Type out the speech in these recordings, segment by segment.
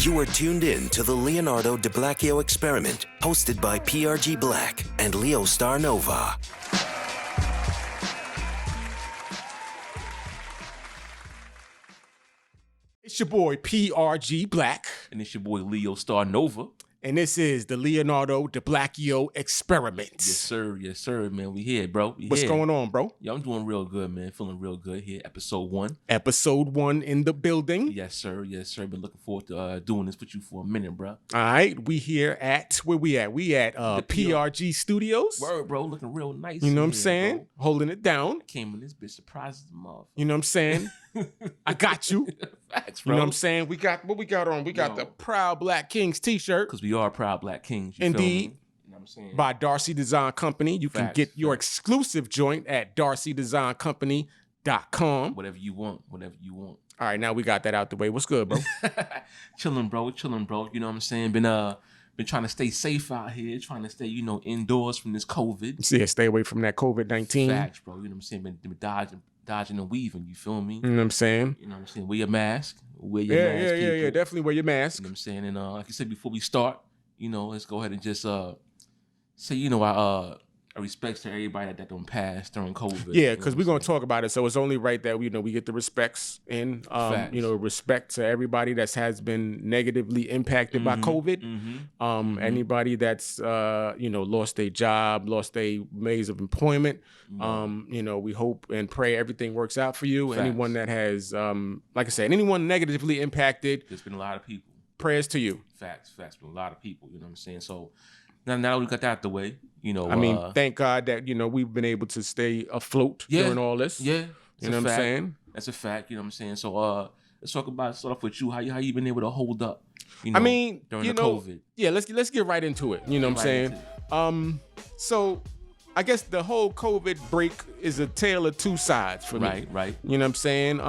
You are tuned in to the Leonardo DiBlacchio Experiment, hosted by PRG Blakk and Leo Star Nova. It's your boy PRG Blakk. And it's your boy Leo Star Nova. And this is the Leonardo DiBlacchio Experiment. Yes, sir, man. We here, bro. What's going on, bro? Yo, I'm doing real good, man. Feeling real good here. Episode 1. Episode 1 in the building. Yes, sir. Been looking forward to doing this with you for a minute, bro. All right, we here at, where we at? We at PRG Studios. Word, bro. Looking real nice. You know what I'm here, saying? Bro. Holding it down. Came in this bitch surprised as a motherfucker. You know what I'm saying? I got you. Facts, bro. You know what I'm saying? We got what we got on. We got the Proud Black Kings t-shirt. Because we are Proud Black Kings. You Indeed. feel me? You know what I'm saying? By Darcy Design Company. You can get your exclusive joint at darcydesigncompany.com. Whatever you want. All right, now we got that out the way. What's good, bro? Chilling, bro. You know what I'm saying? Been trying to stay safe out here, trying to stay, indoors from this COVID. Yeah, stay away from that COVID-19. Facts, bro. You know what I'm saying? Been dodging and weaving, you feel me? You know what I'm saying? Wear your mask. Yeah. Definitely wear your mask. You know what I'm saying? And like I said before we start, let's go ahead and just say, our respects to everybody that don't pass during COVID. Yeah, because we're going to talk about it. So it's only right that we get the respects and, respect to everybody that has been negatively impacted by COVID. Anybody that's, lost their job, lost their ways of employment. We hope and pray everything works out for you. Facts. Anyone that has, like I said, anyone negatively impacted. There's been a lot of people. Prayers to you. Facts. Been a lot of people, you know what I'm saying? So now we got that out the way, thank God that, we've been able to stay afloat during all this. Yeah. You know what I'm saying? That's a fact, you know what I'm saying? So let's start off with you. How you been able to hold up, during the COVID? Yeah, let's get right into it. You know what I'm saying? So I guess the whole COVID break is a tale of two sides for me. Right. You know what I'm saying?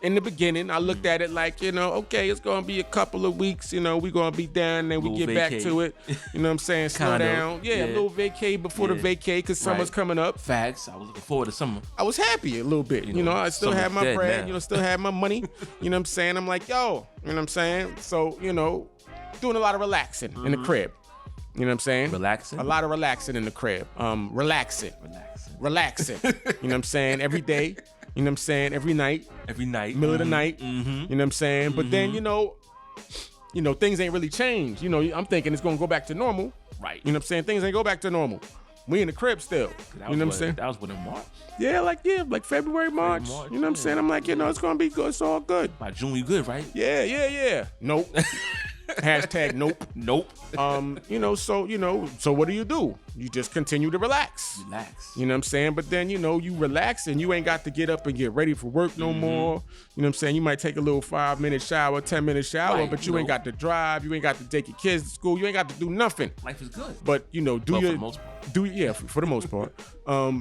In the beginning, I looked at it like, okay, it's going to be a couple of weeks, we're going to be down, then we get back to it. You know what I'm saying? Slow down. Yeah, a little vacay before the vacay because summer's coming up. Facts. I was looking forward to summer. I was happy a little bit. I still had my bread, still had my money. You know what I'm saying? I'm like, yo, you know what I'm saying? So, doing a lot of relaxing in the crib. You know what I'm saying? Relaxing? A lot of relaxing in the crib. Relaxing. You know what I'm saying? Every day. You know what I'm saying? Every night. Middle of the night. You know what I'm saying? But then, things ain't really changed. I'm thinking it's going to go back to normal. Right. You know what I'm saying? Things ain't go back to normal. We in the crib still. You know what I'm saying? That was in March? Yeah, like February, March. You know what I'm saying? I'm like, it's going to be good. It's all good. By June, you good, right? Yeah. Nope. Hashtag nope. So what do? You just continue to relax. You know what I'm saying? But then, you relax and you ain't got to get up and get ready for work no more. You know what I'm saying? You might take a little 5-minute shower, 10-minute shower, but you ain't got to drive. You ain't got to take your kids to school. You ain't got to do nothing. Life is good. But, for the most part.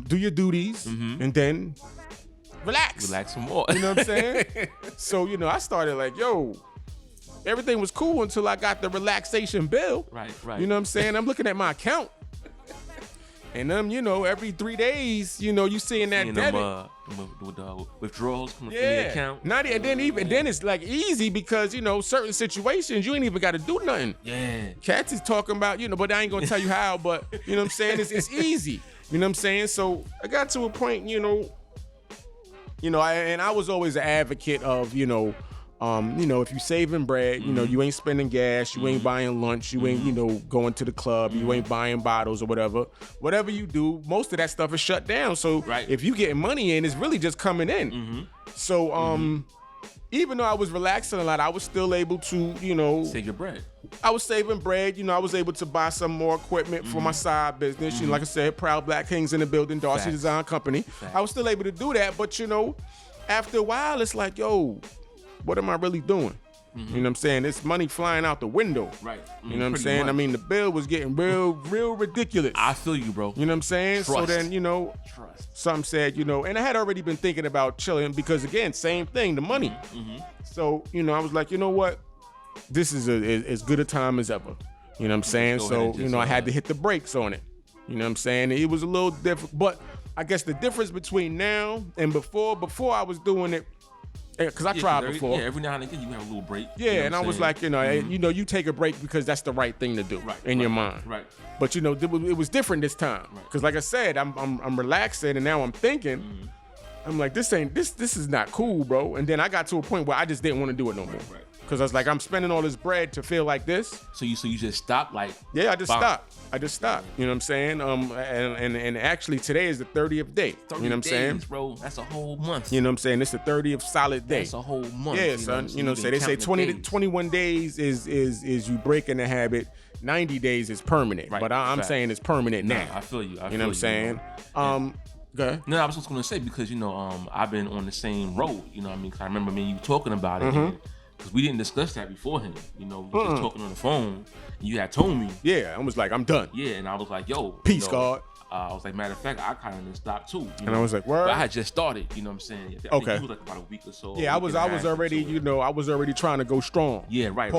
Do your duties and then relax. Relax some more. You know what I'm saying? So, I started like, everything was cool until I got the relaxation bill. Right. You know what I'm saying? I'm looking at my account. And every 3 days, you seeing that debit. Withdrawals coming from the account. Then it's like easy because, certain situations, you ain't even got to do nothing. Yeah. Cats is talking about, but I ain't going to tell you how, but, you know what I'm saying? It's easy. You know what I'm saying? So I got to a point, I was always an advocate of, if you saving bread, you ain't spending gas, you ain't buying lunch, you ain't, going to the club, you ain't buying bottles or whatever you do, most of that stuff is shut down. So if you getting money in, it's really just coming in. So, even though I was relaxing a lot, I was still able to, save your bread. I was saving bread, I was able to buy some more equipment for my side business. Like I said, Proud Black Kings in the building, Darcy Design Company. I was still able to do that, but after a while, it's like, what am I really doing? You know what I'm saying? This money flying out the window. Right. You know what I'm saying? Much. The bill was getting real ridiculous. I feel you, bro. You know what I'm saying? Trust. So then, some said, and I had already been thinking about chilling because, again, same thing, the money. So, I was like, you know what? This is as good a time as ever. You know what I'm saying? So, I had to hit the brakes on it. You know what I'm saying? It was a little different. But I guess the difference between now and before I was doing it, because I tried before. Yeah, every now and again you have a little break. Yeah, you know and I was like, you take a break because that's the right thing to do in your mind. Right. But it was different this time because, like I said, I'm relaxing and now I'm thinking. I'm like, this is not cool, bro. And then I got to a point where I just didn't want to do it no more. Right. Because I was like, I'm spending all this bread to feel like this. So you just stopped, like? Yeah, I just stopped. You know what I'm saying? And actually today is the 30th day. 30 you know what I'm saying? Bro, that's a whole month. You know what I'm saying? It's the 30th solid day. That's a whole month. Yeah, son. You know, they say 20 to 21 days is you breaking the habit. 90 days is permanent. Right. But I'm saying it's permanent now. I feel you. You know what I'm saying? Go ahead. No, I was just gonna say because I've been on the same road. You know what I mean? 'Cause I remember me and you talking about it. Because we didn't discuss that beforehand. We were just talking on the phone. And you had told me. Yeah, I was like, I'm done. Yeah, and I was like, yo. Peace, God. I was like, matter of fact, I kind of stopped too. And I was like, word. But I had just started, you know what I'm saying? I think it was like about a week or so. Yeah, I was already, I was already trying to go strong. Yeah, right.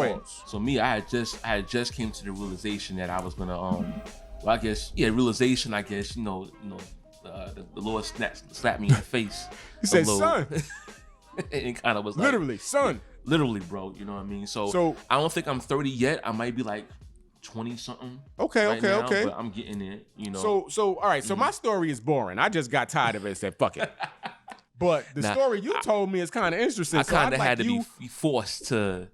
So me, I had just came to the realization that I was gonna, realization, I guess, the Lord slapped me in the face. He said, son. It kind of was like. Literally, son. Literally, bro. You know what I mean? So I don't think I'm 30 yet. I might be like 20 something. Okay. But I'm getting it, So all right. So my story is boring. I just got tired of it and said, fuck it. But the story you told me is kind of interesting. I kind of had to be forced to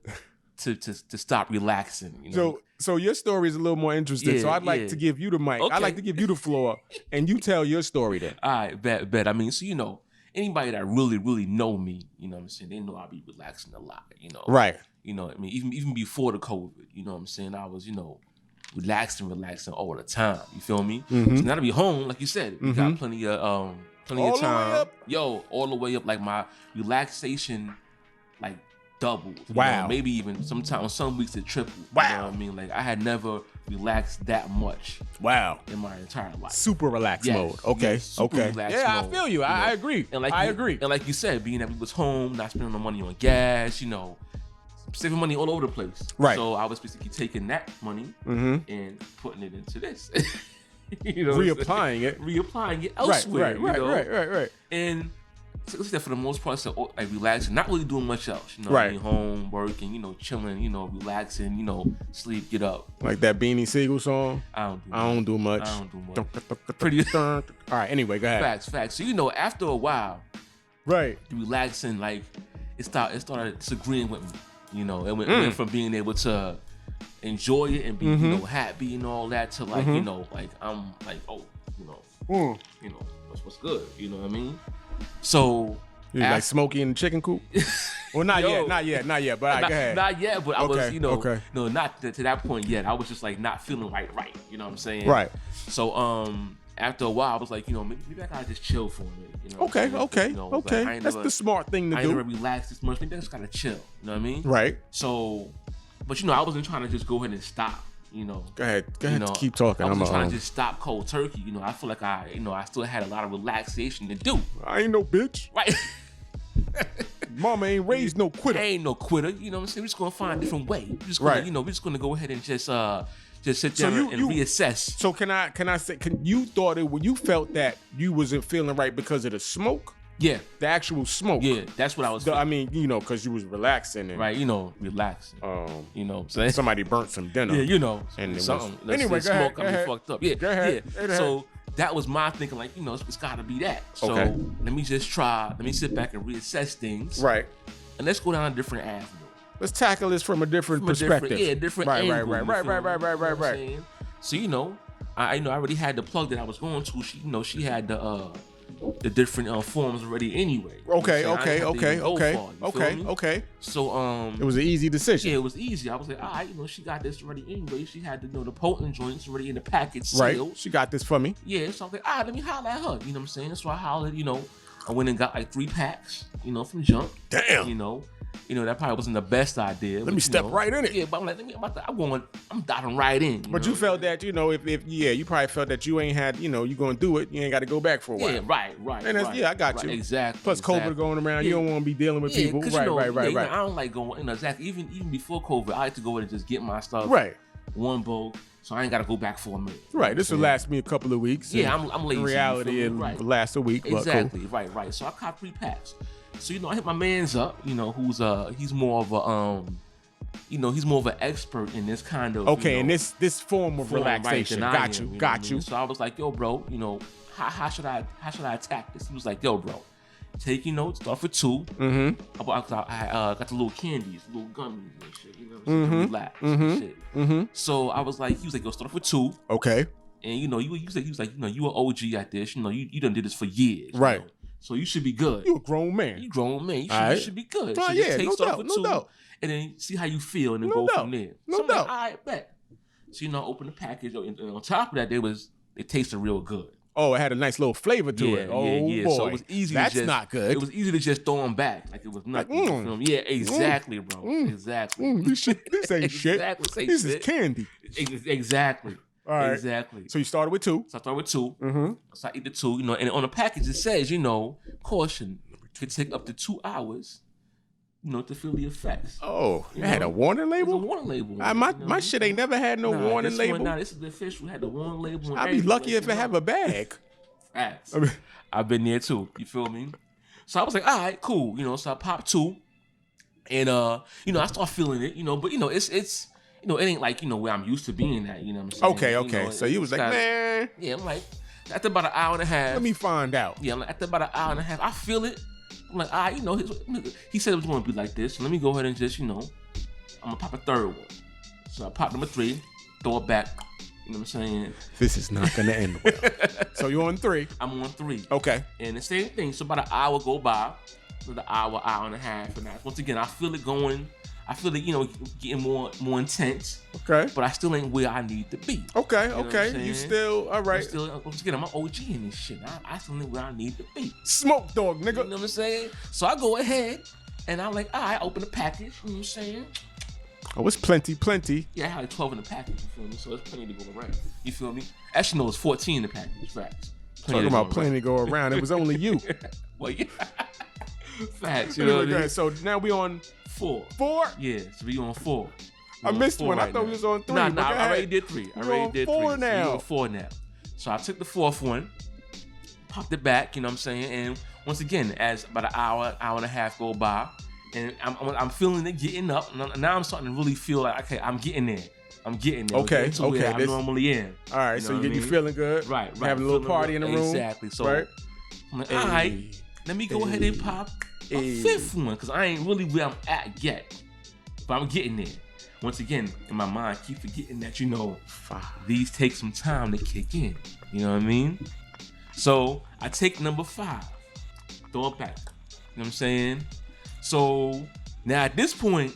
stop relaxing. So your story is a little more interesting. So I'd like to give you the mic. Okay. I'd like to give you the floor, and you tell your story then. All right, bet. I mean, so anybody that really, really know me, you know what I'm saying, they know I be relaxing a lot, Right. I mean, even before the COVID, you know what I'm saying, I was, relaxing all the time. You feel me? Mm-hmm. So now to be home, like you said, we got plenty of time. All the way up. Like my relaxation, like doubled. Wow. Maybe even sometimes some weeks it tripled. Wow. You know what I mean? Like I had never relaxed that much. Wow. In my entire life. Super relaxed mode. Okay. Super relaxed mode, I feel you. I agree. And I agree. And like you said, being that we was home, not spending no money on gas, saving money all over the place. Right. So I was basically taking that money and putting it into this. Reapplying it elsewhere. Right. And so for the most part, so like relaxing, not really doing much else. Right. Home, working, chilling, relaxing, sleep, get up. Like that Beanie Siegel song? I don't do much. Pretty. All right, anyway, go ahead. Facts. So, after a while, right, the relaxing, like, it started disagreeing with me. It went from being able to enjoy it and be, happy and all that to like, like I'm like, what's good? You know what I mean? So you like Smokey in the chicken coop? Well, not yet. But go ahead. Not yet, but I was, no, not to that point yet. I was just like not feeling right. You know what I'm saying? Right. So after a while, I was like, maybe I gotta just chill for a minute. Okay. Like, that's the smart thing to do. I never relaxed this much. Maybe I just gotta chill. You know what I mean? Right. So, but I wasn't trying to just go ahead and stop. Go ahead. Keep talking. I'm trying to just stop cold turkey. I feel like I still had a lot of relaxation to do. I ain't no bitch. Right. Mama ain't raised no quitter. I ain't no quitter. You know what I'm saying? We're just gonna find a different way. We're just gonna, we're just gonna go ahead and just sit down and reassess. So can I say? You thought you felt that you wasn't feeling right because of the smoke? Yeah, the actual smoke. Yeah, that's what I was. I mean, because you was relaxing and relaxing. Somebody burnt some dinner. Yeah, and something. Anyway, go ahead. Got me fucked up. Yeah, go ahead. Yeah. So that was my thinking. Like, it's got to be that. So let me just try. Let me sit back and reassess things. Right. And let's go down a different avenue. Let's tackle this from a different perspective. Different angle. Right. So I already had the plug that I was going to. She had the different forms already anyway. Okay. So it was an easy decision. Yeah, it was easy. I was like, all right, she got this already anyway. She had the potent joints already in the package sealed. Right. She got this for me. Yeah, so I was like, all right, let me holler at her. You know what I'm saying? So I hollered, I went and got like 3 packs, from Jump. Damn. That probably wasn't the best idea. Let me step right in it. Yeah, but I'm like, I'm diving right in. But you felt that, you probably felt that you ain't had, you're going to do it. You ain't got to go back for a while. Yeah, right. And I got you. Exactly. Plus COVID going around, you don't want to be dealing with people. Right. I don't like going, exactly. Even before COVID, I like to go in and just get my stuff. Right. One bulk. So I ain't got to go back for a minute. Right. This will last me a couple of weeks. Yeah, I'm lazy. In reality, it'll last a week. Exactly. But cool. Right. So I caught 3 packs. So, I hit my man's up, who's he's more of a he's more of an expert in this kind of in this form of relaxation. Got you. So I was like, yo, bro, how should I attack this? He was like, yo, bro, take your notes, start with 2. Mm-hmm. I got the little candies, little gummies and shit, relax and shit. So I was like, he was like, yo, start with 2. Okay. And he was like, you an OG at this, you done did this for years, right? So you should be good. You a grown man. You should be good. So yeah, no doubt. And then see how you feel, and then go from there. No doubt. Like, all right, bet. So open the package, and on top of that, it tasted real good. Oh, it had a nice little flavor to it. Oh boy, so it was easy. That's not good. It was easy to just throw them back, like it was nothing. Yeah, exactly, bro. Exactly. This ain't shit. Exactly. This is candy. Exactly. All right. Exactly. So you started with 2. So I started with 2. Mm-hmm. So I eat the 2, and on the package it says, caution, could take up to 2 hours, to feel the effects. Oh, it had a warning label? It was a warning label. My shit ain't never had no warning label. This is the official. Had the warning label. I'd be lucky if it have a bag. Facts. I've been there too. You feel me? So I was like, all right, cool. So I popped 2, and I start feeling it. But it's it ain't like where I'm used to being at. You know what I'm saying? Okay. So you was like, man. Yeah, I'm like, after about an hour and a half. Let me find out. Yeah, I'm like, after about an hour and a half, I feel it. I'm like, all right, he said it was going to be like this. So let me go ahead and just, I'm going to pop a 3rd one. So I pop number 3, throw it back. You know what I'm saying? This is not going to end well. So you're on 3. I'm on 3. Okay. And the same thing. So about an hour go by. Another hour and a half. And once again, I feel it going. I feel it, getting more intense. Okay. But I still ain't where I need to be. Okay. You still, all right. Once again, I'm an OG in this shit. I still ain't where I need to be. Smoke dog, nigga. You know what I'm saying? So I go ahead and I'm like, all right, open the package. You know what I'm saying? Oh, it's plenty. Yeah, I had like 12 in the package, you feel me? So it's plenty to go around. You feel me? Actually, no, it's 14 in the package. Facts. Talking about plenty to go around. It was only you. Well, yeah. Facts. You know what I mean? So now we on 4. 4? Yeah, so we on 4. I missed one. I thought we was on 3. Nah, I already did 3. I already did 3. 4 now. So we on 4 now. So I took the 4th one, popped it back, you know what I'm saying? And once again, as about an hour and a half go by, and I'm feeling it getting up. Now I'm starting to really feel like, okay, I'm getting there. Okay. To where I normally am. All right, so you feeling good. Right. Having a little party in the room. Exactly. So right? I'm like, all right, let me go ahead and pop a 5th one, because I ain't really where I'm at yet. But I'm getting there. Once again, in my mind, I keep forgetting that, these take some time to kick in. You know what I mean? So I take number 5, throw it back. You know what I'm saying? So now at this point,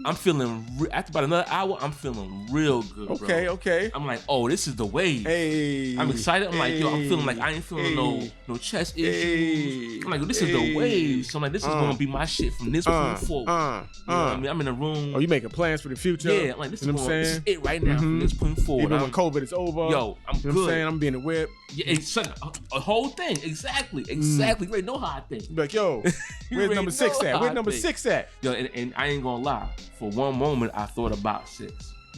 I'm feeling, after about another hour, I'm feeling real good, bro. Okay. I'm like, oh, this is the wave. Hey. I'm excited. I'm like, yo, I'm feeling like I ain't feeling no chest issues. I'm like, this is the wave. So I'm like, this is going to be my shit from this point forward. You know what I mean? I'm in a room. Oh, you making plans for the future? Yeah, I'm like, this is it right now from this point forward. Even when COVID is over. Yo, I'm good. You know what I'm saying? I'm being a whip. Yeah, son, a whole thing. Exactly. You already know how I think. Like, yo, where's number 6 at? Where's number 6 at? Yo, and I ain't going to lie. For one moment, I thought about 6.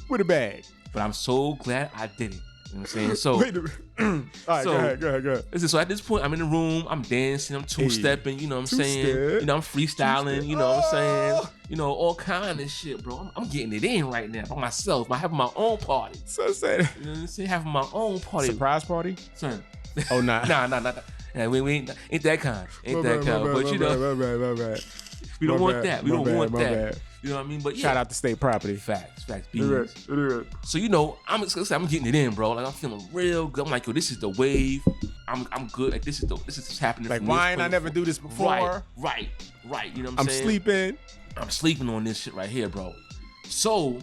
With a bag. But I'm so glad I did it. You know what I'm saying? So, all right, go ahead. Listen, so at this point, I'm in the room, I'm dancing, I'm two-stepping, you know what I'm saying? I'm freestyling, you know what I'm saying? All kind of shit, bro. I'm getting it in right now by myself. I'm having my own party. So sad. You know what I'm saying? Having my own party. Surprise party? Son. Oh, nah. Nah. Yeah, we ain't that kind. But we don't want that. We don't want that. You know what I mean? But yeah. Shout out to state property. Facts. Beans. So I'm getting it in, bro. Like I'm feeling real good. I'm like, yo, this is the wave. I'm good. Like this is what's happening. Like why ain't I never do this before? Right. You know what I'm saying? I'm sleeping on this shit right here, bro. So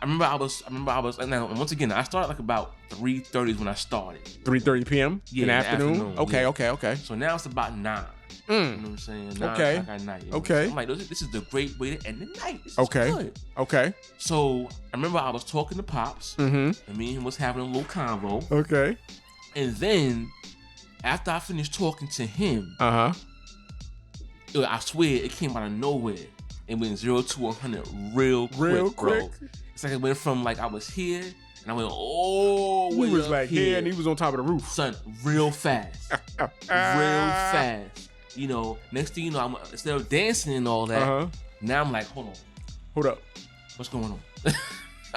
I remember I was, and now once again, I started like about 3:30 when I started. 3:30 p.m. in the afternoon. Okay, yeah. Okay. So now it's about 9. You know what I'm saying? 9 o'clock at night. You know I'm like, this is the great way to end the night. This is good. Okay. So I remember I was talking to Pops, and me and him was having a little convo. Okay. And then after I finished talking to him, I swear it came out of nowhere. It went 0 to 100 real quick, bro. It's like it went from like I was here and I went, oh, he was like here and he was on top of the roof. Son, real fast. Real fast. You know, next thing you know, instead of dancing and all that, now I'm like, hold up, what's going on?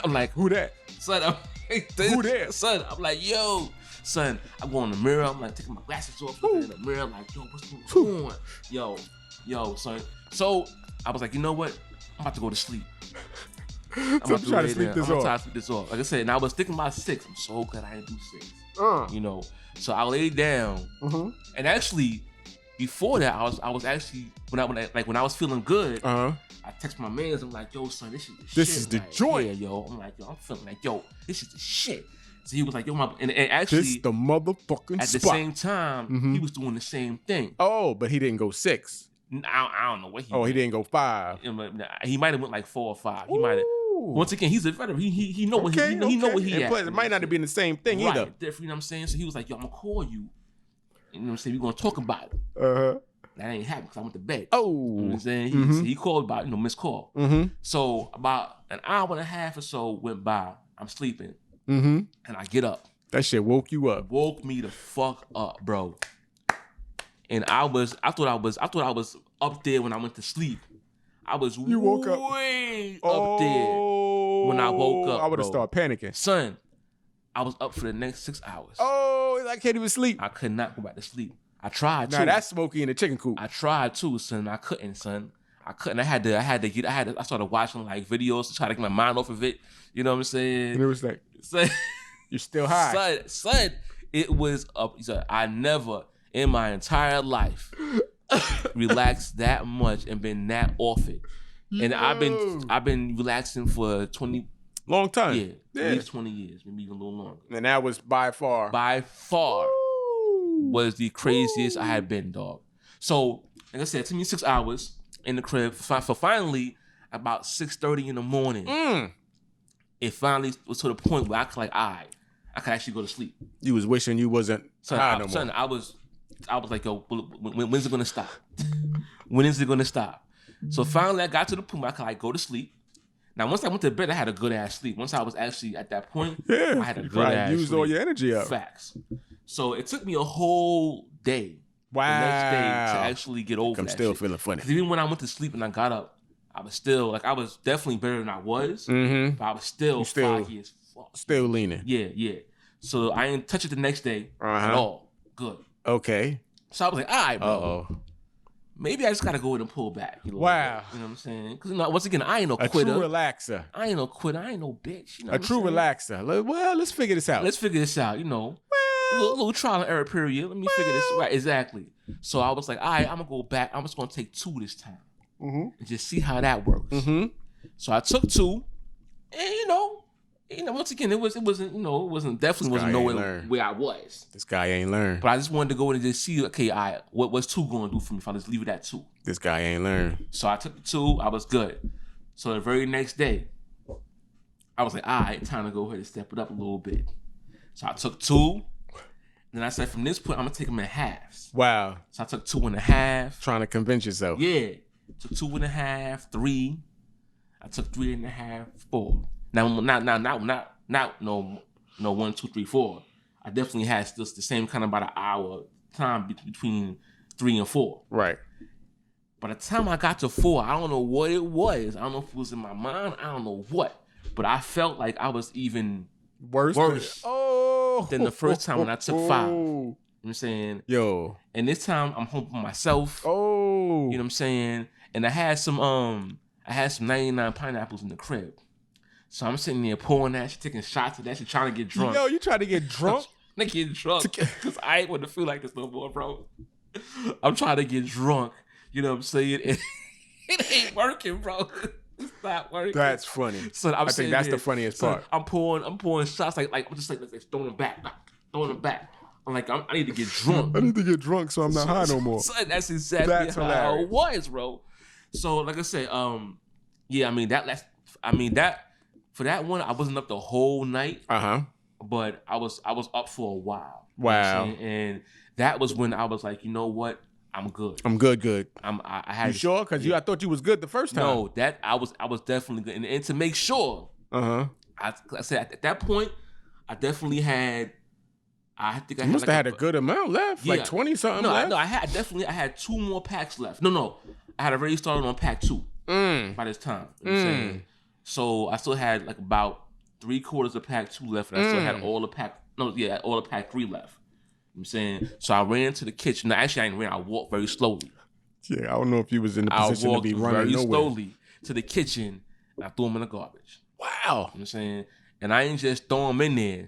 I'm like, who that? Son, I'm like, who that? Son, I'm like, yo, son, I go in the mirror, I'm like taking my glasses off, looking in the mirror, like, yo, what's going on? Yo, son. So I was like, you know what? I'm about to go to sleep. I'm trying to sleep this off. Like I said, and I was thinking about 6. I'm so glad I didn't do 6. You know, so I laid down, and actually, before that, I was actually when I was feeling good, I text my mans. I'm like, yo, son, this is the shit. This is the joint, yo. I'm like, yo, I'm feeling like, yo, this is the shit. So he was like, yo, and actually, this the motherfucking at the same time, he was doing the same thing. Oh, but he didn't go 6. I don't know what he. Oh, he didn't go 5. He might have went like 4 or 5. He might have. Once again, he's a veteran. He know what he know what he. And plus, it might not have been the same thing either. Different, you know what I'm saying? So he was like, yo, I'm gonna call you. You know what I'm saying? We're gonna talk about it. That ain't happening because I went to bed. Oh, you know what I'm saying? He called about missed call. So about an hour and a half or so went by. I'm sleeping, and I get up. That shit woke you up. Woke me the fuck up, bro. And I thought I was up there when I went to sleep. I was woke up way up there when I woke up. I would have started panicking. Son, I was up for the next 6 hours. Oh, I can't even sleep. I could not go back to sleep. I tried to. Now that's Smokey in the chicken coop. I tried to, son. I couldn't, son. I couldn't. I started watching like videos to try to get my mind off of it. You know what I'm saying? And it was like, son, you're still high. Son, it was up. I never in my entire life relaxed that much and been that off it. And I've been relaxing for 20 long time. Yeah, at least 20 years, maybe even a little longer. And that was by far was the craziest I had been, dog. So, like I said, it took me 6 hours in the crib. For finally, about 6:30 in the morning, it finally was to the point where I could I could actually go to sleep. You was wishing you wasn't high no more. Son, I was like, yo, when's it gonna stop? When is it gonna stop? So finally, I got to the point where I could go to sleep. Now, once I went to bed, I had a good ass sleep. Once I was actually at that point, I had a good ass sleep. Used all your energy up. Facts. So it took me a whole day. Wow. The next day to actually get over that. I'm still shit. feeling funny. Because even when I went to sleep and I got up, I was still I was definitely better than I was. But I was still foggy as fuck. Still leaning. Yeah. So I didn't touch it the next day at all. Good. Okay. So I was like, all right, bro. Uh-oh. Maybe I just gotta go ahead and pull back. Wow. Bit, you know what I'm saying? Because once again, I ain't no quitter. A true relaxer. I ain't no quitter. I ain't no bitch. You know a true relaxer. Well, let's figure this out. You know. A little trial and error period. Let me figure this right. Exactly. So I was like, all right, I'm gonna go back. I'm just gonna take 2 this time and just see how that works. So I took 2, and once again, it wasn't nowhere where I was. This guy ain't learned. But I just wanted to go in and just see, okay, all right, what's 2 gonna do for me if I just leave it at 2? This guy ain't learned. So I took the 2. I was good. So the very next day, I was like, all right, time to go ahead and step it up a little bit. So I took 2. Then I said, from this point, I'm gonna take them in halves. Wow. So I took 2.5. Trying to convince yourself. Yeah. Took 2.5, 3. I took 3.5, 4. Now, not no 1, 2, 3, 4. I definitely had still the same kind of about an hour time between 3 and 4. Right. By the time I got to 4, I don't know what it was. I don't know if it was in my mind. I don't know what. But I felt like I was even worse. Than the first time when I took 5. You know what I'm saying? Yo. And this time I'm home by myself. Oh. You know what I'm saying? And I had some 99 pineapples in the crib. So I'm sitting there pouring that shit, taking shots of that shit, trying to get drunk. Yo, you trying to get drunk? I'm getting drunk. Because I ain't want to feel like this no more, bro. I'm trying to get drunk. You know what I'm saying? It ain't working, bro. It's not working. That's funny. So I think that's the funniest part. I'm pouring shots like I'm just like throwing them back. I'm like, I need to get drunk. I need to get drunk so I'm not high no more. So that's exactly how it was, bro. So like I said, for that one, I wasn't up the whole night. But I was up for a while. Wow. You know and that was when I was like, you know what? I'm good. I'm good. I had. You sure? Because I thought you was good the first time. No, that I was definitely good, and to make sure. I said at that point, I definitely had I think I must have had a good amount left, like 20 something left. No, I had 2 more packs left. No, I had already started on pack 2 by this time. You know what I'm saying? So I still had like about 3/4 of pack 2 left, and I still had all the pack 3 left. You know what I'm saying? So I ran to the kitchen. No, actually I didn't run. I walked very slowly. Yeah, I don't know if you was in the position to be running very nowhere. slowly to the kitchen, and I threw them in the garbage. Wow. You know what I'm saying? And I ain't just throw them in there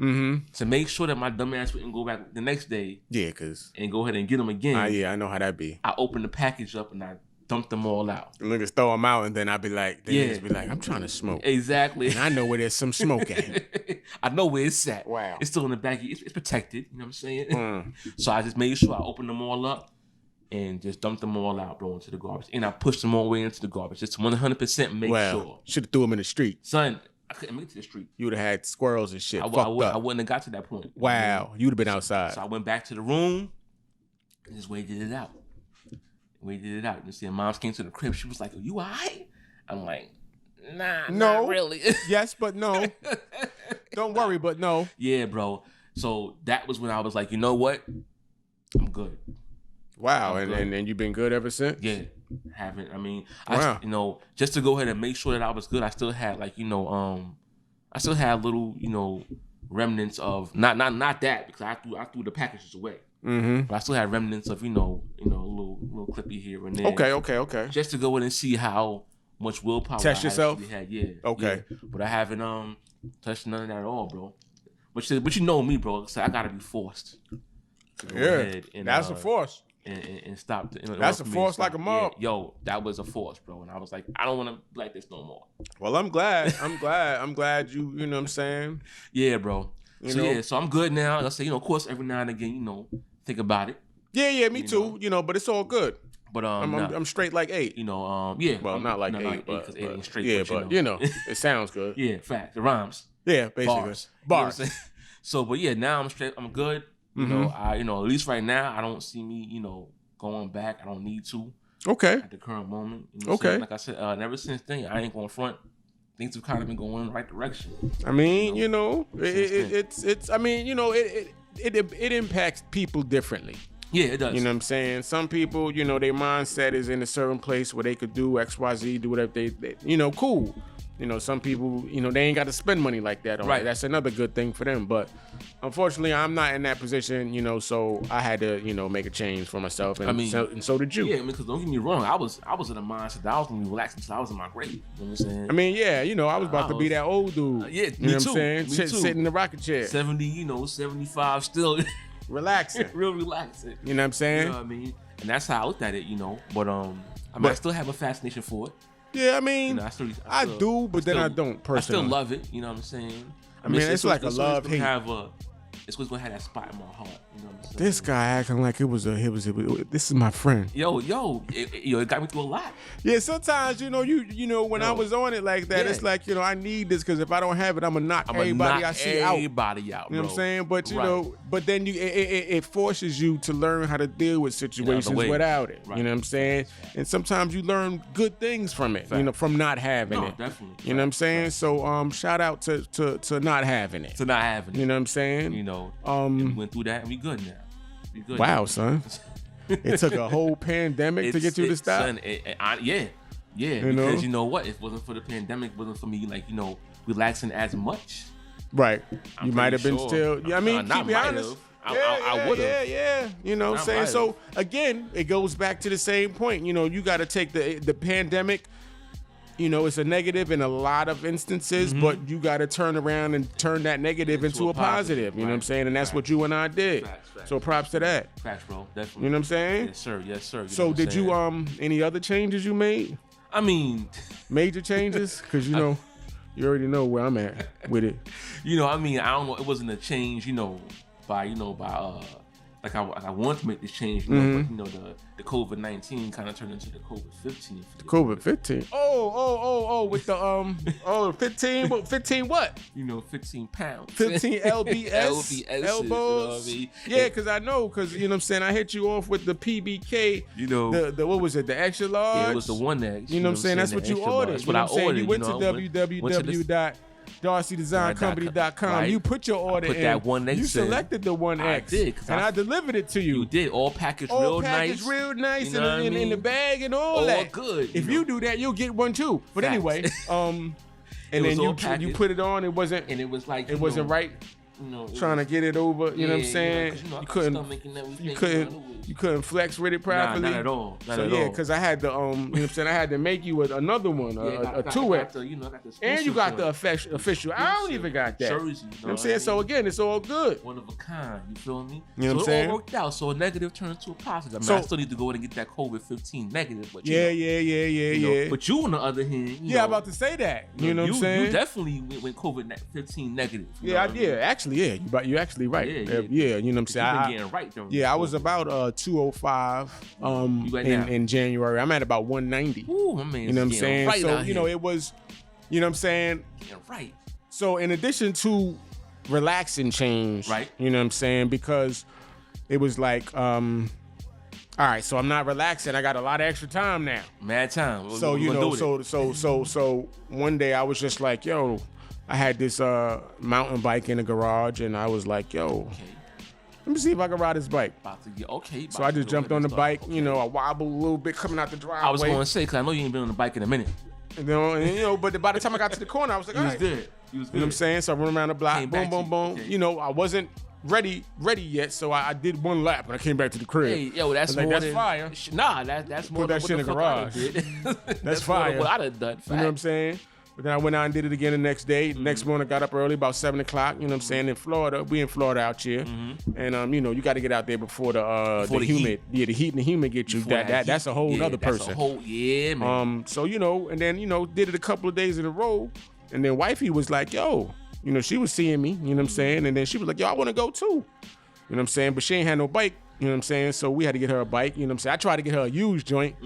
to make sure that my dumb ass wouldn't go back the next day. Yeah, and go ahead and get them again. Yeah, I know how that be. I opened the package up and I dumped them all out. The niggas throw them out, and then I be like, I'm trying to smoke. Exactly. And I know where there's some smoke at. I know where it's at. Wow. It's still in the baggie. It's protected. You know what I'm saying? So I just made sure I opened them all up and just dumped them all out, bro, into the garbage. And I pushed them all the way into the garbage. Just 100% make sure. Should have threw them in the street. Son, I couldn't make it to the street. You would have had squirrels and shit. I wouldn't have got to that point. Wow. You'd have been outside. So I went back to the room and just waited it out. You see, Mom's came to the crib. She was like, "Are you all right?" I'm like, "Nah, no, not really." Yes, but no. Don't worry, but no. Yeah, bro. So that was when I was like, you know what? I'm good. Wow, and you've been good ever since? Yeah. Just to go ahead and make sure that I was good, I still had I still had little, remnants of not that, because I threw the packages away. But I still had remnants of, little clippy here and there. Okay. Just to go in and see how much willpower test yourself. Had. Yeah. Okay. Yeah. But I haven't touched none of that at all, bro. But you know me, bro. So I gotta be forced to go ahead and that's a force. And stop. That's a force like a mob. Yeah. Yo, that was a force, bro. And I was like, I don't want to be like this no more. Well, I'm glad. I'm glad you know what I'm saying? Yeah, bro. So I'm good now. Like I say, of course, every now and again, think about it. Yeah, me too. But it's all good. But I'm straight like 8. Yeah. Well, not like 8, but 8 ain't straight. Yeah, but it sounds good. Yeah, fact. It rhymes. Yeah, basically. Bars. So, but yeah, now I'm straight. I'm good. At least right now, I don't see me, going back. I don't need to. Okay. At the current moment. Okay. Like I said, and ever since then, I ain't going front. Things have kind of been going in the right direction. I mean, it impacts people differently. Yeah, it does. You know what I'm saying? Some people, their mindset is in a certain place where they could do XYZ, do whatever they cool. Some people, they ain't got to spend money like that. Right. That's another good thing for them. But unfortunately, I'm not in that position, so I had to, make a change for myself. And so did you. Yeah, because don't get me wrong. I was in a mindset that I was going to be relaxing until I was in my grave. You know what I'm saying? I mean, yeah, I was about to be that old dude. Yeah, you know what I'm saying? Sitting in the rocket chair. 70, 75 still. Relaxing. Real relaxing. You know what I'm saying? You know what I mean? And that's how I looked at it, But I still have a fascination for it. Yeah, I mean, I do, but then I don't personally. I still love it. You know what I'm saying? I mean, it's like a love-hate. It's what's gonna have that spot in my heart. You know what I'm saying? This guy acting like this is my friend. Yo, it got me through a lot. Yeah, sometimes when I was on it like that, it's like I need this because if I don't have it, I'm gonna knock everybody I see out. Everybody out. You know what I'm saying? But but then it forces you to learn how to deal with situations without it. Right. You know what I'm saying? And sometimes you learn good things from it. From not having it. Definitely. You know what I'm saying? So shout out to not having it. To not having it. You know what I'm saying? We went through that and we good now. Wow, son. It took a whole pandemic to get you to stop. Son, yeah. Because you know what? If it wasn't for the pandemic, it wasn't for me, relaxing as much. Right. You might have been still. Yeah, I mean, keep me honest. I would have. Yeah. You know what I'm saying? So again, it goes back to the same point. You got to take the pandemic. It's a negative in a lot of instances, but you got to turn around and turn that negative into a positive. You know what I'm saying? And that's what you and I did. Facts. So props to that. Facts, bro. Definitely. You know what I'm saying? Yes, sir. So did you any other changes you made? I mean, major changes? Because you already know where I'm at with it. I don't know. It wasn't a change, by I wanted to make this change, but the COVID-19 kind of turned into the COVID-15. The COVID-15. Oh, with the 15. What 15? What? 15 pounds. 15 lbs. LBS. Elbows. Yeah, because I know, because you know what I'm saying. I hit you off with the PBK. The what was it? The extra large. Yeah, it was the one that. You know what I'm saying? That's what you ordered. That's what I ordered. You went to www. DarcyDesignCompany.com. Right. You put your order put in. that 1X You selected the 1X. I did. And I delivered it to you. You did. All packaged All real packaged nice. real nice You know in the bag and all that. Good. If you do that, you'll get one too. But Facts. anyway, and then you put it on. It wasn't. And it was like it wasn't right. You know, trying to get it over. You know what I'm saying? You couldn't flex with it properly. Nah, not at all. Not at yeah, all. because I had to, you know what I'm saying? I had to make you another one, a 2X. And you got the official. I don't even got that. Jersey, you know what I'm saying? So again, it's all good. One of a kind. You feel me? You know what I'm so saying? it all worked out. So a negative turned to a positive. I mean, So- I still need to go in and get that COVID-15 negative. But Yeah. you know, But you, on the other hand, you know, I'm about to say that. You know what I'm saying? You definitely went COVID-15 negative. Yeah, actually, yeah. You're actually right. Yeah, you know what I'm saying? You've been getting right, though. Yeah, I was about 205 in January. I'm at about 190. Ooh, my man. You know what I'm saying? Right so, you know, it was, you know what I'm saying? Getting right. So, in addition to relaxing change, right? You know what I'm saying? Because it was like, all right, so I'm not relaxing. I got a lot of extra time now. Mad time. So, you know, so one day I was just like, yo, I had this mountain bike in the garage, and I was like, yo, let me see if I can ride this bike. So I just jumped on the bike. You know, I wobbled a little bit coming out the driveway. I was going to say, because I know you ain't been on the bike in a minute. You know, but by the time I got to the corner, I was like, all right. You was good. You know what I'm saying? So I run around the block, boom, boom, boom. Okay. You know, I wasn't ready yet, so I did one lap, and I came back to the crib. Hey, yo, that's more that's than fire. Nah, that's more Put that than shit in the what garage. did. That's fire. What I'd have done. You know what I'm saying? But then I went out and did it again the next day. Next morning, I got up early, about 7 o'clock. You know what I'm saying? In Florida, we in Florida out here, and you know, you got to get out there before the humid. Yeah, the heat and the humid get you. That's a whole other person. Man. So you know, and then you know, did it a couple of days in a row, and then Wifey was like, yo, you know, she was seeing me. You know what I'm saying? And then she was like, yo, I want to go too. You know what I'm saying? But she ain't had no bike. You know what I'm saying? So we had to get her a bike. You know what I'm saying? I tried to get her a used joint.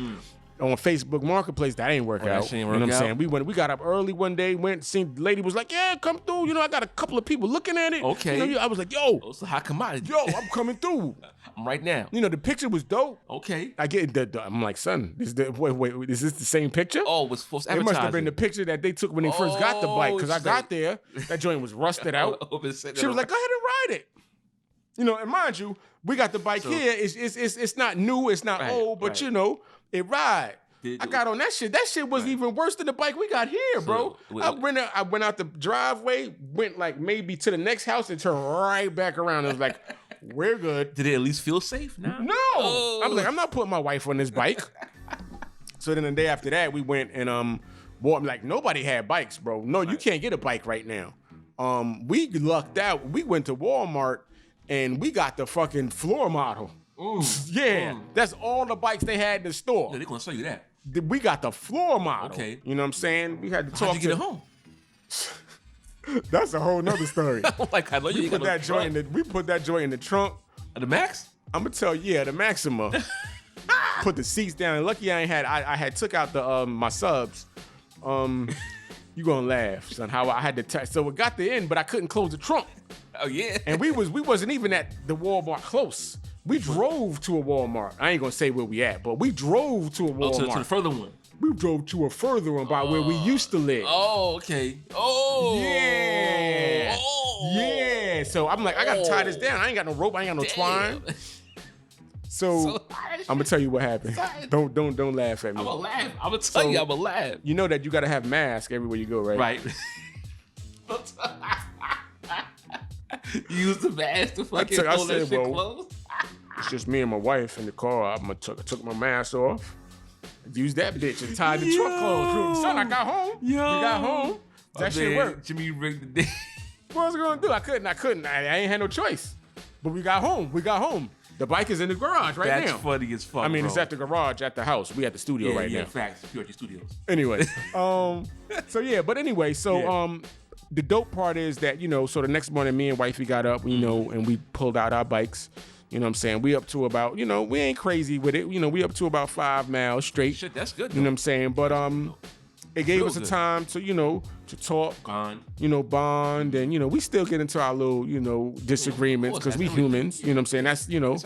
On Facebook Marketplace, that ain't work out. You know what I'm saying? We got up early one day, went, seen the lady was like, yeah, come through. You know, I got a couple of people looking at it. Okay. You know, I was like, yo. So high commodity. Yo, I'm coming through. I'm right now. You know, the picture was dope. Okay. I get I'm like, son, wait, is this the same picture? Oh, it was false It advertising. must have been the picture that they took when they first got the bike, because I got there, that joint was rusted out. She was like, go ahead and ride it. You know, and mind you, we got the bike here. It's not new, it's not old, but you know, it ride. I got on that shit. That shit was even worse than the bike we got here, bro. I went out the driveway, went like maybe to the next house and turned right back around. It was like, we're good. Did it at least feel safe? No. I was like, I'm not putting my wife on this bike. So then the day after that, we went and bought, like, nobody had bikes, bro. No, you can't get a bike right now. We lucked out. We went to Walmart and we got the fucking floor model. That's all the bikes they had in the store. Yeah, they're gonna show you that. We got the floor model. Okay. You know what I'm saying? We had to talk. How'd you get it home? That's a whole nother story. Like, I know you we put that joint in the trunk. The Max? I'm gonna tell you, the Maxima. Put the seats down. Lucky I had took out the my subs. You gonna laugh, son? How I had to so it got the end, but I couldn't close the trunk. Oh yeah. And we wasn't even at the Walmart close. We drove to a Walmart. I ain't gonna say where we at, but we drove to a Walmart. To the further one. We drove to a further one by where we used to live. Oh, okay. Oh. Yeah. Oh. Yeah. So I'm like, I gotta tie this down. I ain't got no rope. I ain't got no twine. So I'm gonna tell you what happened. Don't laugh at me. I'm gonna laugh. I'm gonna tell you. I'm gonna laugh. You know that you gotta have mask everywhere you go, right? Right. You use the mask to fucking hold that shit close. It's just me and my wife in the car. I took my mask off, used that bitch and tied the truck closed. Son, I got home. We got home. That shit worked. Jimmy rigged the day. What was I gonna do? I couldn't. I ain't had no choice. But we got home. The bike is in the garage right now. That's funny as fuck. I mean, bro. it's at the garage at the house. We at the studio right now. Facts. PRG Studios. Anyway, the dope part is that, you know, so the next morning me and Wifey got up, you know, and we pulled out our bikes. You know what I'm saying? We up to about, you know, we ain't crazy with it. You know, we up to about 5 miles straight. Shit, that's good. You know what I'm saying? But it gave us a time to, you know, to talk, bond, and, you know, we still get into our little, you know, disagreements because we humans. You know what I'm saying? That's, you know,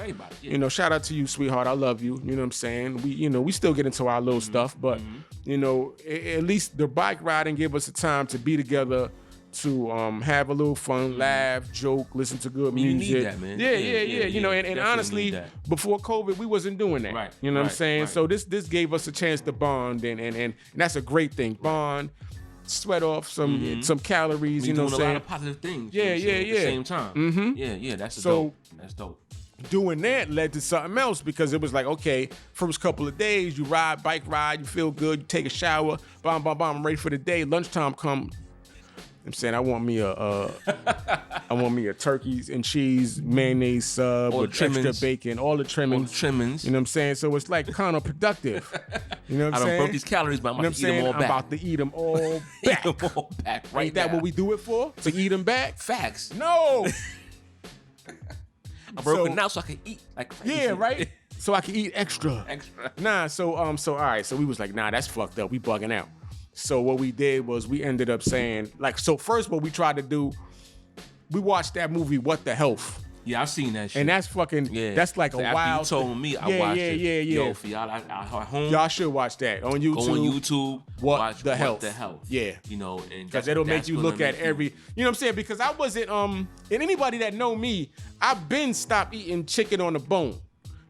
you know, shout out to you, sweetheart. I love you. You know what I'm saying? We still get into our little stuff, but, you know, at least the bike riding gave us a time to be together to have a little fun, laugh, joke, listen to good music. You need that, man. Yeah. You know, and honestly, before COVID, we wasn't doing that. Right. You know what I'm saying? Right. So this gave us a chance to bond, and that's a great thing. Bond, sweat off some calories. You know what I'm saying? A lot of positive things. Yeah. At the same time. Mm-hmm. Yeah. That's dope. That's dope. Doing that led to something else because it was like, okay, first couple of days, you bike ride, you feel good, you take a shower, I'm ready for the day. Lunchtime come. I'm saying I want me a turkey and cheese mayonnaise sub with extra bacon, all the trimmings. You know what I'm saying? So it's like counterproductive. You know what I'm saying? I don't broke these calories, but I'm about to eat them all back. I'm about to eat them all back. Eat them all back right Ain't that now. what we do it for? To eat them back? Facts. No. I'm broken now so I can eat like crazy. Yeah, right? So I can eat extra. Nah, so all right, so we was like, nah, that's fucked up. We bugging out. So what we did was we ended up saying, like, so first what we tried to do, we watched that movie, What the Health. Yeah, I've seen that shit. And that's fucking, that's like so a wild. You told me, I watched it. Yeah. Yo, for y'all at home, y'all should watch that on YouTube. Go on YouTube, watch the health. Yeah. You know, and because it'll make you look at every, you know what I'm saying? Because I wasn't, and anybody that know me, I've been stopped eating chicken on the bone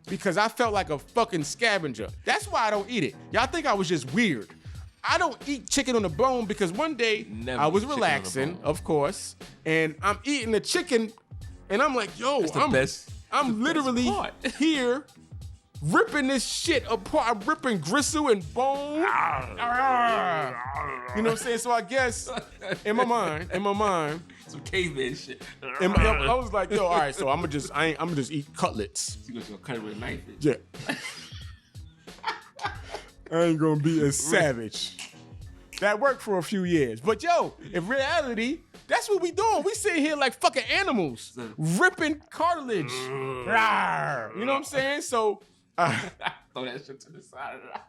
because I felt like a fucking scavenger. That's why I don't eat it. Y'all think I was just weird. I don't eat chicken on the bone because one day I was relaxing, of course, and I'm eating the chicken. And I'm like, yo, I'm literally here ripping this shit apart. I'm ripping gristle and bone. You know what I'm saying? So I guess in my mind, some caveman shit. I was like, yo, all right, so I'm gonna just eat cutlets. You gonna cut it with a knife? Yeah. I ain't gonna be a savage. That worked for a few years, but yo, in reality, that's what we doing. We sitting here like fucking animals, ripping cartilage. You know what I'm saying? So, throw that shit to the side of that.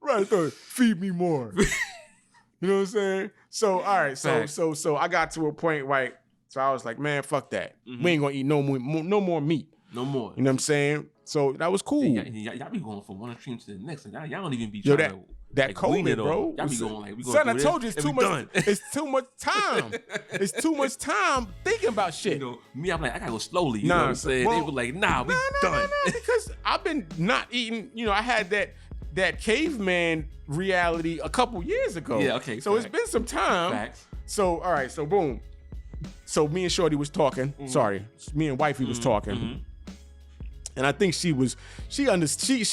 Right, feed me more. You know what I'm saying? So, all right, so I got to a point, right? So I was like, man, fuck that. We ain't gonna eat no more meat. No more. You know what I'm saying? So that was cool. Y'all be going from one extreme to the next. Y'all don't even be trying to. That COVID, bro. Y'all be going like, we going son, I told you it's too much. It's too much time. It's too much time thinking about shit. You know, me, I'm like, I gotta go slowly. You know what I'm saying? Well, they were like, nah, we done. Because I've been not eating. You know, I had that caveman reality a couple years ago. Yeah, okay. So it's been some time. Facts. So all right, so boom. So me and Shorty was talking. Sorry, me and Wifey was talking, and I think she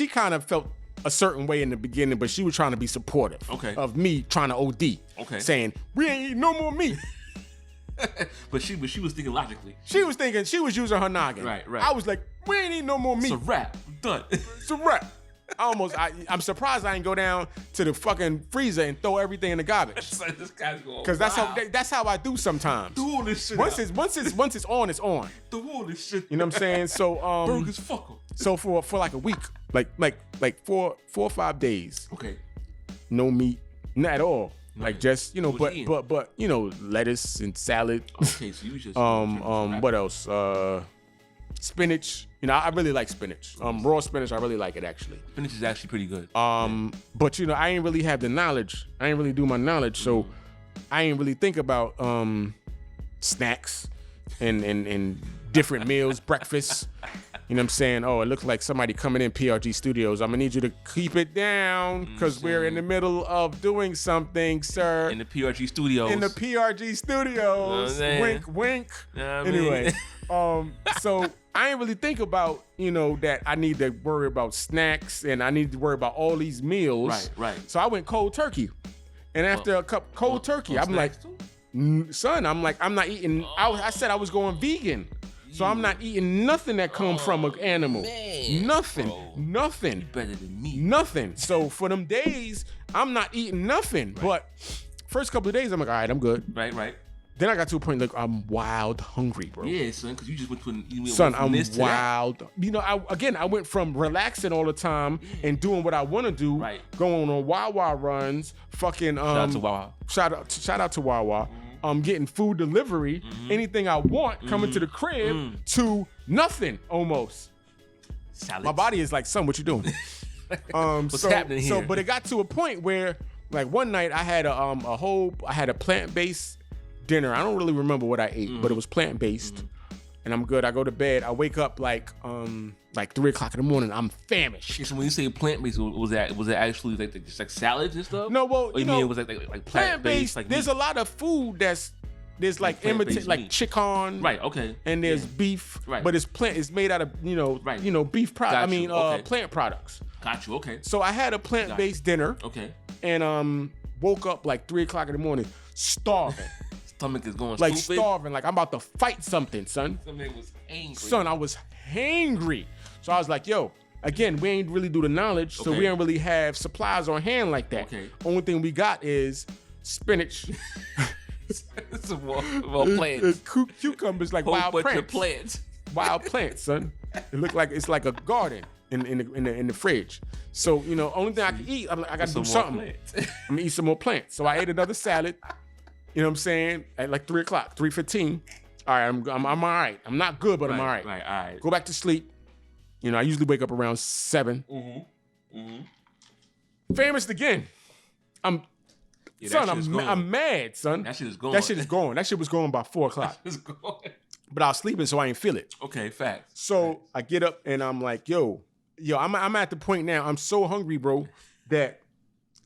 kind of felt a certain way in the beginning, but she was trying to be supportive of me trying to OD. Saying, we ain't eating no more meat. but she was thinking logically. She was using her noggin. Right. I was like, we ain't eating no more meat. It's a wrap. Done. It's a wrap. I'm surprised I ain't go down to the fucking freezer and throw everything in the garbage. This guy's going. Because that's how I do sometimes. Do all this shit. Once it's on, it's on. Do all this shit. You know what I'm saying? So burgers, fuck 'em. So for like a week, like 4 or 5 days. Okay. No meat, not at all. Like just but you know, lettuce and salad. Okay, so you just what else? Spinach. You know, I really like spinach. Raw spinach, I really like it actually. Spinach is actually pretty good. But you know, I ain't really have the knowledge. I ain't really do my knowledge, so I ain't really think about snacks and different meals, breakfast. You know what I'm saying? Oh, it looks like somebody coming in PRG Studios. I'm gonna need you to keep it down because we're in the middle of doing something, sir. In the PRG Studios. In the PRG Studios. Wink, wink. Anyway, so I ain't really think about, you know, that I need to worry about snacks and I need to worry about all these meals. Right. So I went cold turkey. And after a cup cold turkey, I'm like, son, I'm not eating. I said I was going vegan. So I'm not eating nothing that comes from an animal. Man, nothing. You better than me. Nothing. So for them days, I'm not eating nothing. Right. But first couple of days, I'm like, all right, I'm good. Right. Then I got to a point like I'm wild hungry, bro. Yeah, son, because you just went to son, I'm wild. You know, I went from relaxing all the time and doing what I want to do, going on Wawa runs, fucking shout out to Wawa. Shout out to Wawa. Getting food delivery, anything I want coming to the crib to nothing almost. Salads. My body is like, son, what you doing? What's happening here? But it got to a point where, like one night I had a plant-based dinner. I don't really remember what I ate, but it was plant-based. And I'm good. I go to bed. I wake up like 3 o'clock in the morning. I'm famished. So when you say plant-based, was it actually just like salads and stuff? No, well, or you mean it was like plant-based? Like there's a lot of food there's like imitate like chicken, right? Okay, and there's beef, right? But it's made out of beef products. Plant products. Got you. Okay. So I had a plant-based dinner. Okay. And woke up like 3 o'clock in the morning, starving. Stomach is going like stupid. Starving, like I'm about to fight something, son. Something was angry. Son, I was hangry. So I was like, yo, again, we ain't really do the knowledge, so we don't really have supplies on hand like that. Okay. Only thing we got is spinach. Some more plants. Cucumbers, like wild plants. Wild plants, son. It looked like it's like a garden in the fridge. So only thing I can eat, I got to do something. I'm gonna eat some more plants. So I ate another salad. You know what I'm saying? At like 3 o'clock, 3:15. All right, I'm all right. I'm not good, but I'm all right. Right, all right. Go back to sleep. I usually wake up around 7. Famished again. I'm mad, son. That shit is going. That shit is going. That shit was going by 4 o'clock. It's going. But I was sleeping, so I ain't feel it. Okay, facts. So I get up and I'm like, yo, I'm at the point now. I'm so hungry, bro, that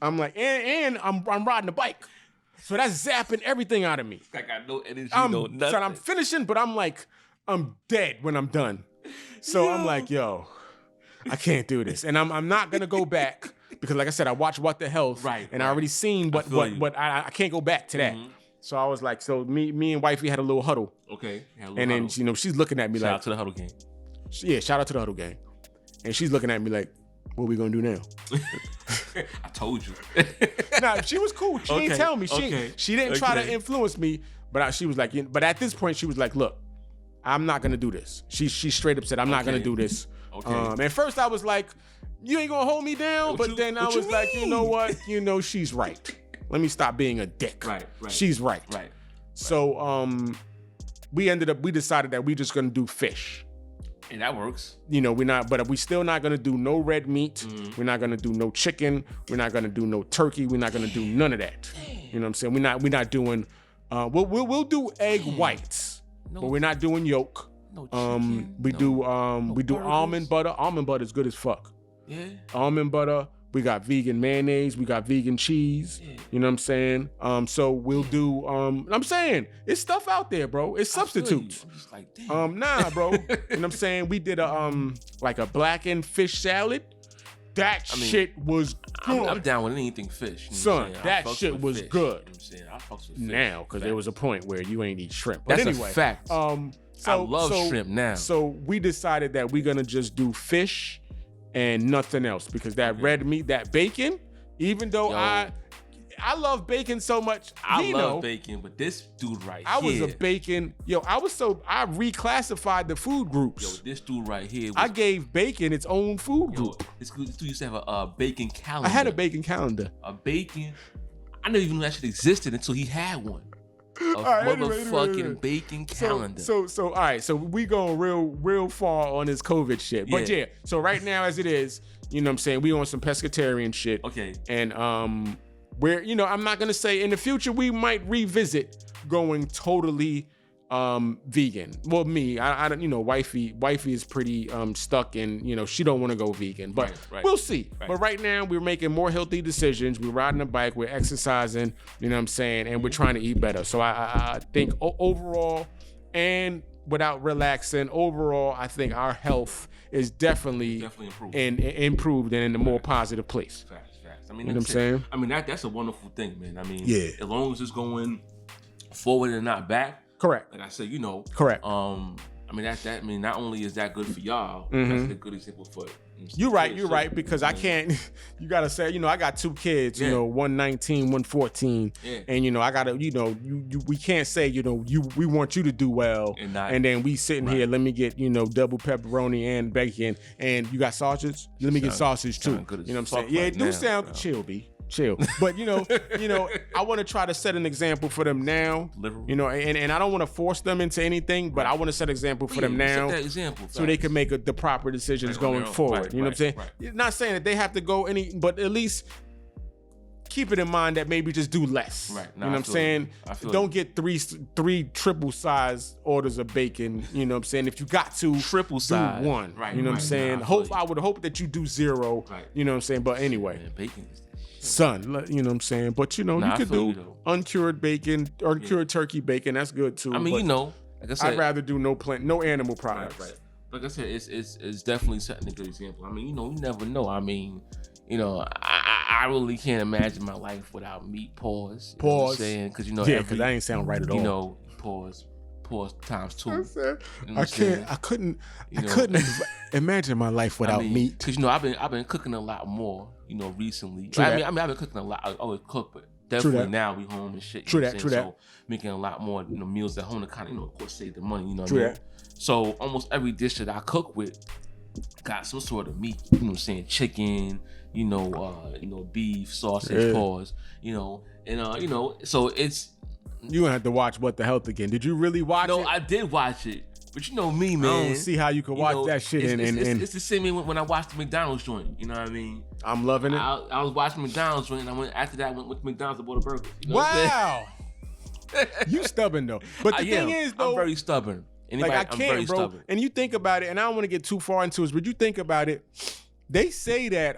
I'm like, and I'm riding a bike. So that's zapping everything out of me. I got no energy, no nothing. So I'm finishing, but I'm like, I'm dead when I'm done. So I'm like, yo, I can't do this. And I'm not gonna go back because like I said, I watched What the Health. Right. And I already seen what I can't go back to that. So I was like, so me and Wifey had a little huddle. Okay. And then she's looking at me shout out to the huddle game. Yeah, shout out to the huddle game. And she's looking at me like, what we gonna do now? I told you. Nah, she was cool. She didn't tell me. She didn't try to influence me. But she was like, but at this point, she was like, look, I'm not gonna do this. She straight up said, I'm not gonna do this. Okay. At first I was like, you ain't gonna hold me down. But then I was like, you know what? She's right. Let me stop being a dick. Right. She's right. Right. So we decided that we just gonna do fish. And that works. But we still not gonna do no red meat. We're not gonna do no chicken. We're not gonna do no turkey. We're not gonna do none of that. You know what I'm saying? We're not doing. We'll do egg whites, but we're not doing yolk. No chicken. We do almond butter. Almond butter is good as fuck. Yeah. Almond butter. We got vegan mayonnaise. We got vegan cheese. Yeah. You know what I'm saying? So we'll do. I'm saying it's stuff out there, bro. It's substitutes. I'm just like, damn. Nah, bro. You know what I'm saying? We did a blackened fish salad. That shit was good. I'm down with anything fish. Son, that shit was good. You know what I'm saying? I fucks with fish. Now, because there was a point where you ain't eat shrimp. But that's anyway, a fact. I love shrimp now. So we decided that we're gonna just do fish and nothing else because that red meat, that bacon, even though I love bacon so much. I love bacon, but this dude right here. I was a bacon. I reclassified the food groups. Yo, this dude right here. I gave bacon its own food group. This dude used to have a bacon calendar. I had a bacon calendar. A bacon. I never even knew that shit existed until he had one. Motherfucking bacon calendar. So all right. So we going real far on this COVID shit. But yeah. So right now, as it is, you know what I'm saying, we on some pescatarian shit. Okay. And where I'm not gonna say in the future we might revisit going totally vegan. Well, me, I don't. Wifey is pretty stuck in. She don't want to go vegan, but we'll see. Right. But right now we're making more healthy decisions. We're riding a bike. We're exercising. You know what I'm saying, and we're trying to eat better. So I think overall, and without relaxing, overall, I think our health is definitely improved and in a more positive place. Facts. I mean, you know what I'm saying? I mean, that's a wonderful thing, man. I mean, as long as it's going forward and not back. Correct. Like I said, Correct. I mean, I mean, not only is that good for y'all, that's a good example for You're right, because I can't, you gotta say, I got 2 kids, 119, 114. Yeah. And I gotta, we can't say, we want you to do well. And then we sitting here, let me get, double pepperoni and bacon. And you got sausage? Let me get sausage too. You know what I'm saying? Yeah, it do sound chill, B. Chill. But I want to try to set an example for them now. And I don't want to force them into anything, but I want to set an example for them now. Set that example, so they can make the proper decisions going forward. You know what I'm saying? Not saying that they have to go but at least keep it in mind that maybe just do less. Right. You know what I'm saying? Don't get three triple size orders of bacon. You know what I'm saying? If you got to triple size, do one. Right. You know what I'm saying? I would hope that you do 0. Right. You know what I'm saying? But anyway, man, bacon is son, you know what I'm saying? But you know, you could do uncured bacon, uncured turkey bacon. That's good too. I mean, you know, like I said, I'd rather do no animal products. Right. Like I said, it's definitely setting a good example. I mean, you know, you never know. I mean, you know, I really can't imagine my life without meat. Pause. You know what I'm saying? Because you know, because that ain't sound right at all. You know, pause times 2. You know I couldn't imagine my life without meat. Because you know, I've been cooking a lot more. You know, recently. True I that. mean, I've been cooking a lot. I always cook, but definitely now we home and shit. True that. So making a lot more, you know, meals at home to kind of, you know, of course, save the money. You know what I mean? So almost every dish that I cook with got some sort of meat. You know what I'm saying? Chicken. You know, beef, sausage, pause. You know, and you know, so it's. You gonna have to watch What the Health again. Did you really watch it? No, I did watch it. But you know me, man. I don't see how you can watch that shit. It's the same when I watched the McDonald's joint. You know what I mean? I'm loving it. I was watching McDonald's joint, and I went with McDonald's and bought a burger. You know wow. You stubborn though. But the thing is, though, I'm very stubborn. Anybody, I can't, bro. Stubborn. And you think about it, and I don't want to get too far into it, but you think about it. They say that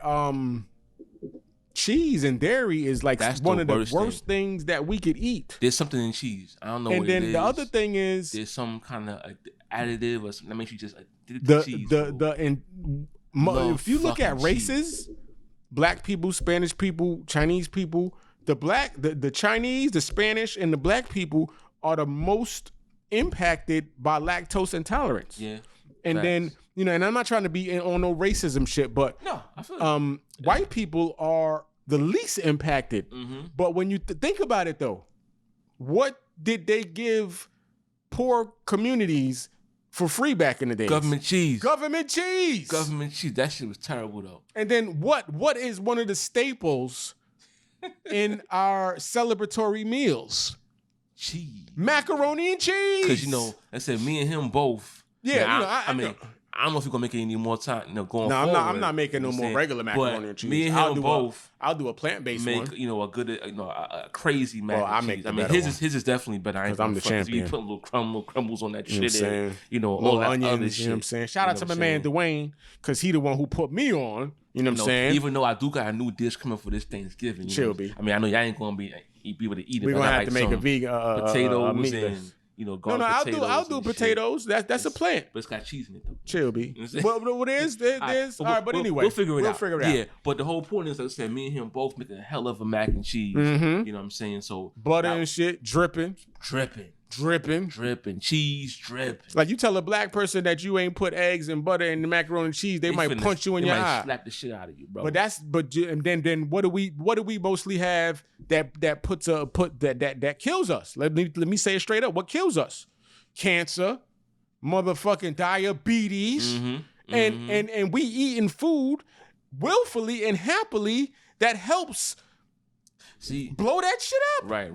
cheese and dairy is like one of the worst things that we could eat. There's something in cheese. I don't know what it is. And then the other thing is there's some kind of additive or something that makes you just addicted to cheese. If you look at races, black people, Spanish people, Chinese people, the Chinese, the Spanish, and the black people are the most impacted by lactose intolerance. Yeah. And then, you know, and I'm not trying to be on no racism shit, but no, I feel white people are the least impacted. Mm-hmm. But when you think about it, though, what did they give poor communities for free back in the day? Government cheese. Government cheese. Government cheese. That shit was terrible, though. And then what is one of the staples in our celebratory meals? Cheese. Macaroni and cheese. Because, you know, I said me and him both. Yeah, man, you know, I mean, I don't know if we're gonna make it any more time, you know, going forward. I'm not making no more regular macaroni and cheese. Me and him I'll do a plant-based one. You know, a crazy mac and cheese. I mean, his is definitely better. Because I'm the champion. You put little crumbles on that shit. And, you know, all that onions, other shit. You know what I'm saying? Shout out to my man Dwayne, because he the one who put me on. You know what I'm saying? Even though I do got a new dish coming for this Thanksgiving. Chill, B. I mean, I know y'all ain't gonna be able to eat it. We're gonna have to make a vegan potatoes and. You know, I'll do potatoes. That's a plant. But it's got cheese in it though. Chill, B. Well, there's all right, but anyway, we'll figure it out. Yeah, but the whole point is, like I said, me and him both making a hell of a mac and cheese. Mm-hmm. You know what I'm saying? So butter and shit, dripping, cheese dripping. Like you tell a black person that you ain't put eggs and butter in the macaroni and cheese, they might punch you in your eye. Slap the shit out of you, bro. But then what do we mostly have that kills us? Let me say it straight up. What kills us? Cancer, motherfucking diabetes, and we eating food willfully and happily that helps blow that shit up. Right.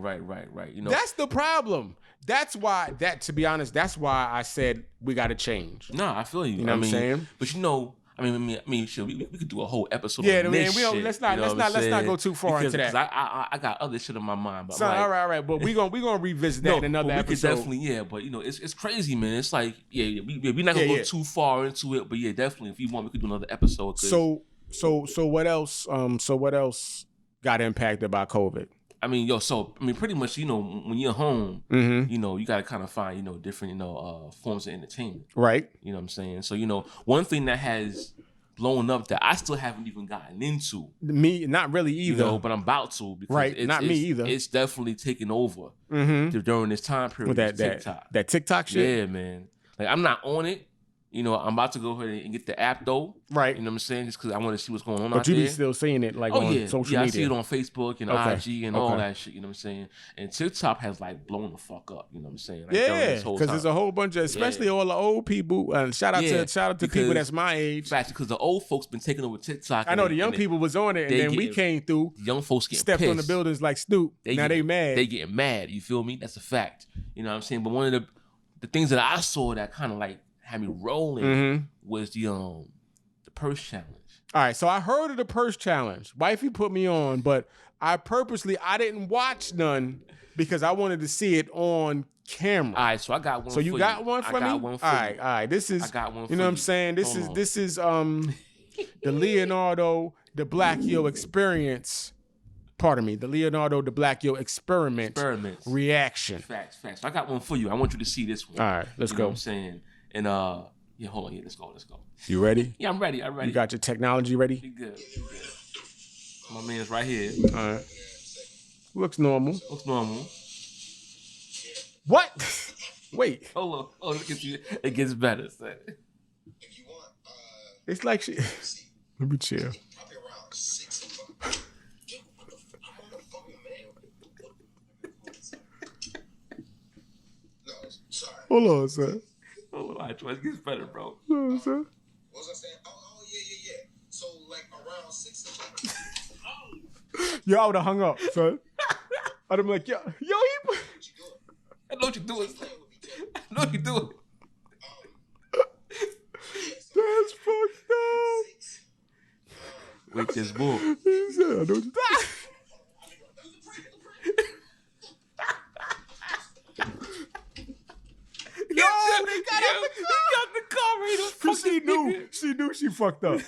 You know, that's the problem. To be honest, that's why I said we got to change. No, I feel you. You know what I'm saying? But you know, shit, we could do a whole episode. Yeah, on this shit, let's not go too far into that. Because I got other shit on my mind. But all right. But we gonna revisit that in another episode. We could definitely, but you know, it's crazy, man. It's like, we're not gonna go too far into it, but definitely, if you want, we could do another episode. So what else? What else got impacted by COVID? Pretty much, you know, when you're home, you know, you got to kind of find, you know, different, you know, forms of entertainment. Right. You know what I'm saying? So, you know, one thing that has blown up that I still haven't even gotten into. Me, not really either. You know, but I'm about to. Because right. Not me either. It's definitely taken over during this time period. With TikTok. That TikTok shit? Yeah, man. Like, I'm not on it. You know, I'm about to go ahead and get the app though. Right. You know what I'm saying? Just because I want to see what's going on out there. But you be still seeing it on social media. I see it on Facebook and IG and all that shit. You know what I'm saying? And TikTok has like blown the fuck up. You know what I'm saying? Like, because there's a whole bunch of, especially all the old people. And shout out to people that's my age. Fact, because the old folks been taking over TikTok. I know the young people was on it, and then we came through. Young folks getting stepped pissed. on the buildings like Snoop. Now they mad. They getting mad. You feel me? That's a fact. You know what I'm saying? But one of the things that I saw that kind of like had me rolling was the purse challenge. All right, so I heard of the purse challenge. Wifey put me on, but I didn't watch none because I wanted to see it on camera. All right, so I got one. So you got one for me? I got one for all you. right. This is. I got one. You know what I'm saying? This is the Leonardo DiBlacchio experience. Pardon me, the Leonardo DiBlacchio experiment reaction. Facts. I got one for you. I want you to see this one. All right, let's go. Know what I'm saying? And yeah, hold on. Yeah, let's go. You ready? Yeah, I'm ready. You got your technology ready? You good. My man's right here. All right. Looks normal. What? Wait. Hold on. It gets better. Son. It's like she. Let me chill. Hold on, sir. Hold on, it gets better, bro. Hold on, sir. What was I saying? Oh, yeah. So, like, around 6 o'clock. Yo, I would have hung up, son. I'd have been like, yo, he... I know what you're doing. That's fucked up. Wait, there's more. He said, I know what you're doing. Yo, they got the car. She knew she fucked up.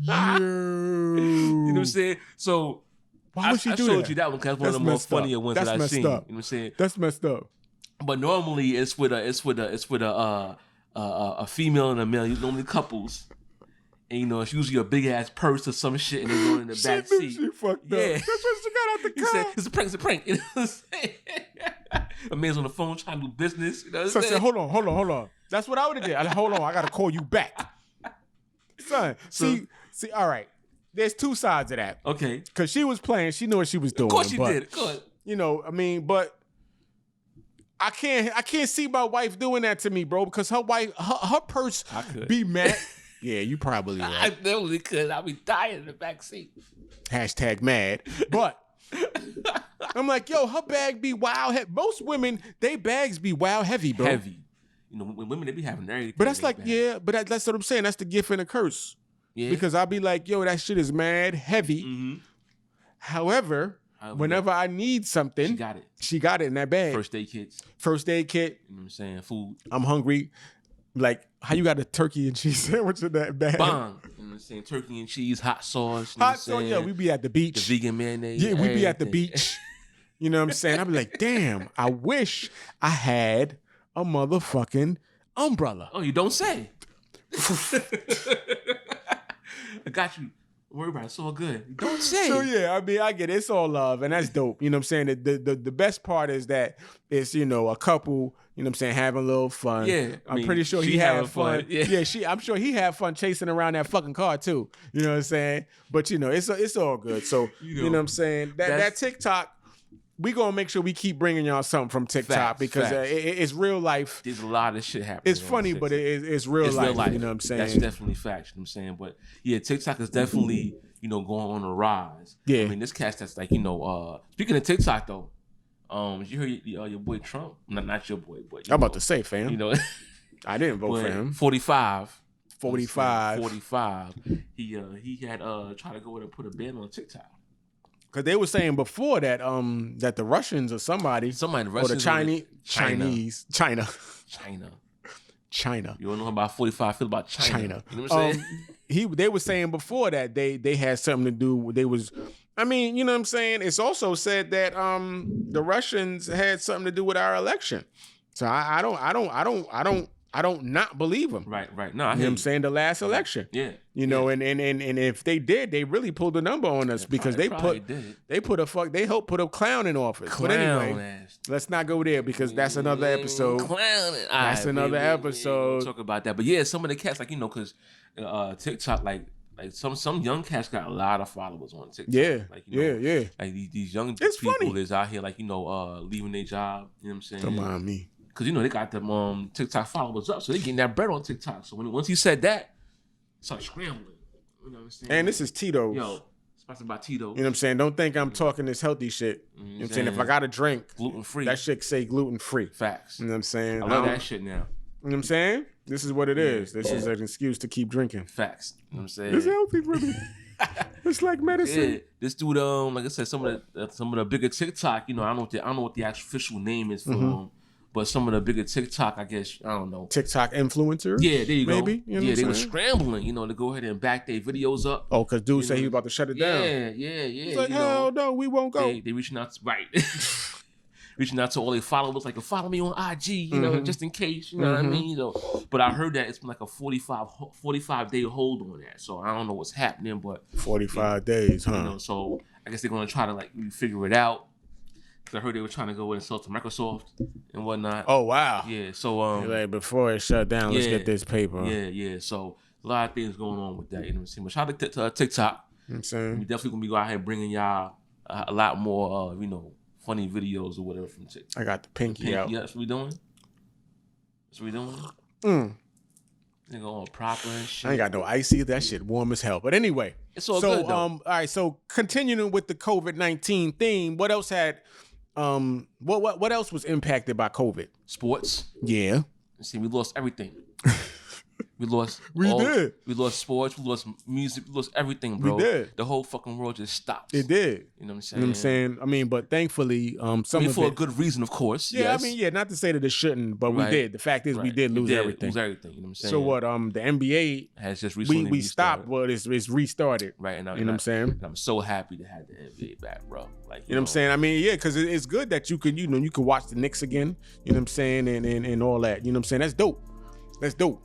Yo. You know what I'm saying? So why would she do that? I showed you that one because that's one of the more funnier ones that I've seen. You know what I'm saying? That's messed up. But normally it's with a female and a male. Normally couples. And you know, it's usually a big ass purse or some shit and they're going in the back seat. She fucked up. That's when she got out the car. He said, it's a prank. You know what I'm saying? A man's on the phone trying to do business. You know what I'm saying? I said, hold on. That's what I would have did. Hold on, I gotta call you back. Son, see, all right. There's two sides of that. Okay. Because she was playing, she knew what she was doing. Of course she did. Good. You know, I mean, but I can't see my wife doing that to me, bro, because her purse be mad. Yeah, you probably right. I definitely could. I'll be dying in the back seat. # mad. But I'm like, yo, her bag be wild heavy. Most women, they bags be wild heavy, bro. Heavy. You know, when women, they be having everything. But that's like, but that's what I'm saying. That's the gift and the curse. Yeah. Because I'll be like, yo, that shit is mad heavy. Mm-hmm. However, whenever I need something, she got it. She got it in that bag. First aid kit. You know what I'm saying? Food. I'm hungry. Like, how you got a turkey and cheese sandwich in that bag? Bang. You know what I'm saying? Turkey and cheese, hot sauce. Hot sauce, yeah. We be at the beach. The vegan mayonnaise. Yeah, we be at the beach. You know what I'm saying? I be like, damn, I wish I had a motherfucking umbrella. Oh, you don't say. I got you. Don't worry about it. It's all good. You don't say. So yeah, I mean, I get it. It's all love, and that's dope. You know what I'm saying? The best part is that it's, you know, a couple, you know what I'm saying, having a little fun. Yeah. I'm pretty sure he had fun. Yeah, I'm sure he had fun chasing around that fucking car too. You know what I'm saying? But you know, it's all good. So you know what I'm saying? That TikTok, we gonna make sure we keep bringing y'all something from TikTok because it's real life. There's a lot of shit happening. It's funny, but it's real life. You know what I'm saying? That's definitely facts. You know what I'm saying? But yeah, TikTok is definitely, you know, going on a rise. Yeah. I mean, this cast that's like, you know, speaking of TikTok though, you heard your boy Trump? Not your boy, but I'm about to say, fam. You know, I didn't vote for him. 45. 45. He had tried to go in and put a ban on TikTok. Because they were saying before that that the Russians or somebody the Russians or the China. You don't know about 45 feel about China. You know what I'm saying? They were saying before that they had something to do. They was, I mean, you know what I'm saying? It's also said that the Russians had something to do with our election. So I don't not believe them. Right. No, I you know what I'm saying? The last election. Yeah. You know, and if they did, they really pulled the number on us because they helped put a clown in office. But anyway, let's not go there because that's another episode. Clowning. That's another episode. We'll talk about that. But yeah, some of the cats, like, you know, because TikTok, like some young cats got a lot of followers on TikTok. Yeah. Like, you know, yeah. Like these young it's people funny. is out here, like, you know, leaving their job. You know what I'm saying? Don't mind me. Because, you know, they got them TikTok followers up, so they getting that bread on TikTok. So once he said that, start scrambling. You know what I'm saying? And this is Tito's. Yo, sponsored by Tito. You know what I'm saying? Don't think I'm talking this healthy shit. You know what I'm saying? If I got a drink, gluten-free. that shit say gluten-free. Facts. You know what I'm saying? I love that shit now. You know what I'm saying? This is what it is. This is an excuse to keep drinking. Facts. You know what I'm saying? It's healthy for me. It's like medicine. Yeah, this dude, like I said, some of the bigger TikTok, you know, I don't know what the actual official name is for but some of the bigger TikTok, I guess, I don't know. TikTok influencers? Yeah, there you go. Maybe? You know yeah, they were scrambling, you know, to go ahead and back their videos up. Oh, because dude said he was about to shut it down. Yeah. He's like, hell no, we won't go. They reaching out to, reaching out to all their followers, like, follow me on IG, you know, just in case, you know what I mean? You know, but I heard that it's been like a 45-day hold on that. So I don't know what's happening, but 45 days, huh? You know, so I guess they're gonna try to like figure it out. Cause I heard they were trying to go in and sell to Microsoft and whatnot. Oh wow. Yeah. So like before it shut down, let's get this paper. Yeah. So a lot of things going on with that. You know what I'm saying? But shout out to TikTok. You know what I'm saying? We definitely gonna be out here bringing y'all a lot more, you know, funny videos or whatever from TikTok. I got the pinky out. Yeah, that's what we doing. Nigga all proper and shit. I ain't got no ice either. That shit warm as hell. But anyway, it's all good though. All right. So continuing with the COVID-19 theme, what else had? What else was impacted by COVID? Sports. Yeah. See, we lost everything. We lost. We lost sports. We lost music. We lost everything, bro. We did. The whole fucking world just stopped. It did. You know what I'm saying? You know what I'm saying? I mean, but thankfully, for a good reason, of course. Yeah, yes. I mean, not to say that it shouldn't, but we did. The fact is, we did lose everything. Lose everything. You know what I'm saying? So what? The NBA has just recently we stopped. Well, it's restarted. Right. And you know what I'm saying? And I'm so happy to have the NBA back, bro. Like, you know what I'm saying? I mean, yeah, because it's good that you could, you could watch the Knicks again. You know what I'm saying? And all that. You know what I'm saying? That's dope. That's dope.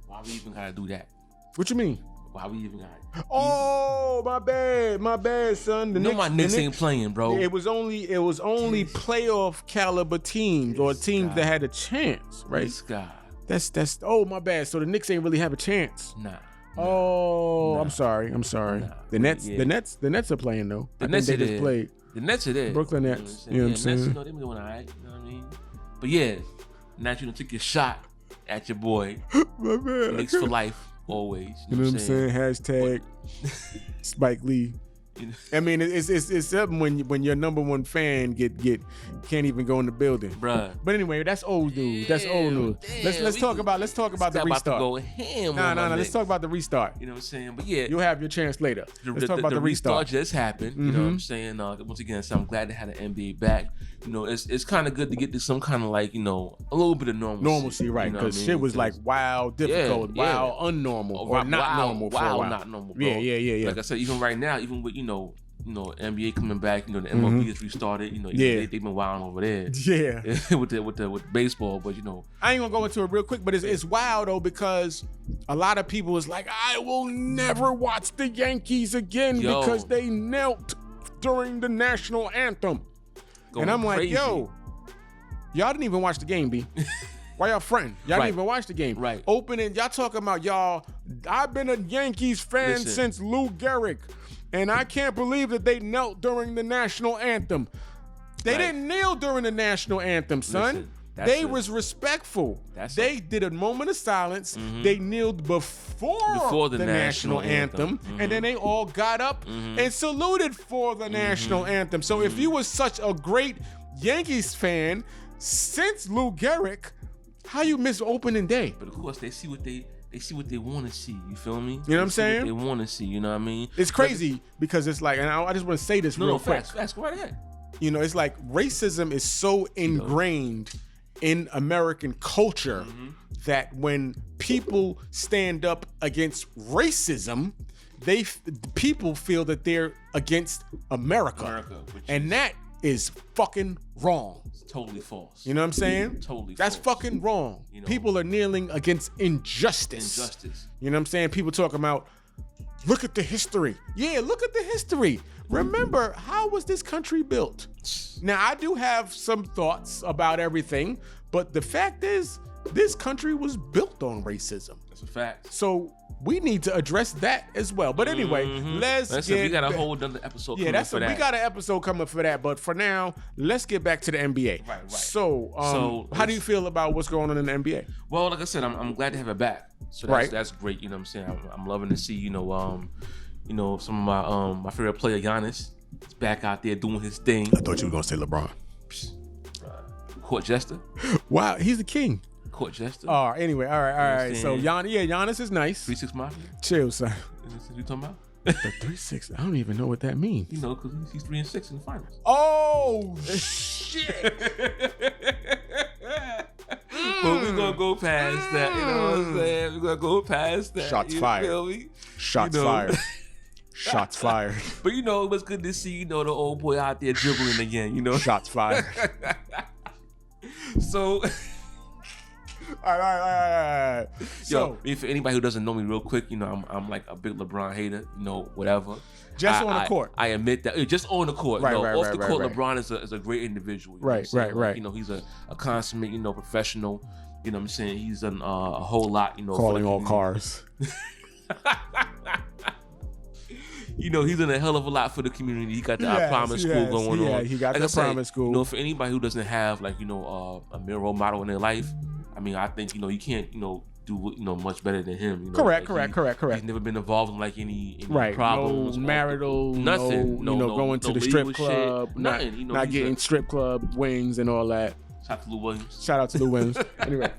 Why we even gotta do that? What you mean? Why we even gotta? Oh, my bad, son. My Knicks ain't playing, bro. It was only playoff caliber teams or teams that had a chance, right? This guy. That's. Oh, my bad. So the Knicks ain't really have a chance. Nah. I'm sorry. Nah. The Nets are playing though. The Nets just played. The Nets are there. Brooklyn Nets. You know what I'm saying? Nets, they've been doing all right. You know what I mean? But yeah, now you done took your shot at your boy. My bad. Knicks for life, always. You know what I'm saying? Hashtag Spike Lee. I mean, it's something when your number one fan can't even go in the building, bruh. But anyway, that's old news. That's old news. Let's talk about the restart. About to go ham. Nah. Let's talk about the restart. You know what I'm saying? But yeah, you'll have your chance later. Let's talk about the restart. Just happened. You know what I'm saying? Once again, so I'm glad they had the NBA back. You know, it's kind of good to get to some kind of like, you know, a little bit of normalcy, right? Because shit was like wild, difficult, wild, unnormal, or not normal for a while. Not normal, bro. Yeah. Like I said, even right now, even with you know, NBA coming back, you know, the MLB has restarted, you know, they've been wilding over there. Yeah. with baseball, but you know. I ain't gonna go into it real quick, but it's wild though, because a lot of people is like, I will never watch the Yankees again because they knelt during the national anthem. And I'm like, crazy. y'all didn't even watch the game, B. Why y'all fronting? Y'all didn't even watch the game. Right. Opening, y'all talking about I've been a Yankees fan since Lou Gehrig. And I can't believe that they knelt during the national anthem. They didn't kneel during the national anthem, son. They was respectful. They did a moment of silence. They kneeled before the national anthem. And then they all got up and saluted for the national anthem. So if you was such a great Yankees fan since Lou Gehrig, how you miss opening day? But of course, they see what they want to see. You feel me? You know what I'm saying? They want to see. You know what I mean? It's crazy because it's like, and I just want to say this real quick. Fast, go right ahead. You know, it's like racism is so ingrained in American culture that when people stand up against racism, people feel that they're against America and that is fucking wrong. It's totally false. You know what I'm saying? Totally That's false. fucking wrong. You know, people are kneeling against injustice. You know what I'm saying? People talk about, look at the history. Yeah, look at the history. Remember, how was this country built? Now, I do have some thoughts about everything, but the fact is, this country was built on racism. That's a fact. So we need to address that as well. But anyway, we got a whole other episode coming for that. We got an episode coming for that. But for now, let's get back to the NBA. Right. So how do you feel about what's going on in the NBA? Well, like I said, I'm glad to have it back. So that's great. You know what I'm saying? I'm loving to see, some of my favorite player, Giannis, is back out there doing his thing. I thought you were going to say LeBron. Court jester. Wow, he's the king. Court jester. Anyway, all right. So Giannis is nice. 3-6 Mafia. Chill, son. Is this what you talking about? The 3-6. I don't even know what that means. You know, because he's 3-6 in the finals. Oh shit! But we're gonna go past that. You know what I'm saying? We're gonna go past that. Shots you fired. Feel me? Shots fired. Shots fired. But you know, it was good to see, you know, the old boy out there dribbling again, you know. Shots fired. So all right. So, for anybody who doesn't know me real quick, you know, I'm like a big LeBron hater, you know, whatever. Just on the court. I admit that. Just on the court. Right, you know, right, off right, the right, court, right. LeBron is a great individual. You know Right, what I'm saying? right. Like, you know, he's a consummate, you know, professional. You know what I'm saying? He's done a whole lot, you know. Calling all cars. You know, he's done a hell of a lot for the community. He got the I Promise School going on. He got like the I said, Promise School. You know, for anybody who doesn't have, like, you know, a male role model in their life, I mean, I think, you know, you can't, you know, do, you know, much better than him. You know? Correct. He's never been involved in like any right. problems. No marital, nothing. No, going to the strip club. Shit, nothing. You know, not getting strip club wings and all that. Shout out to Lou Williams. Anyway.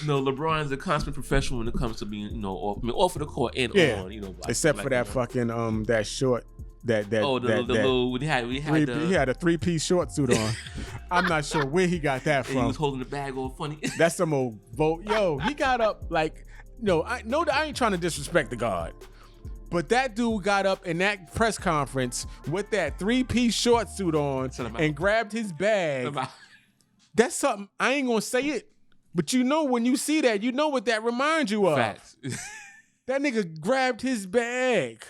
No, LeBron's a consummate professional when it comes to being, you know, off of the court and on, you know. Like, except for that fucking that short the little we had he had a 3-piece short suit on. I'm not sure where he got that from. He was holding the bag all funny. That's some old vote. Yo, he got up like I ain't trying to disrespect the God. But that dude got up in that press conference with that 3-piece short suit on and grabbed his bag. That's something, I ain't gonna say it, but you know when you see that, you know what that reminds you of. Facts. That nigga grabbed his bag.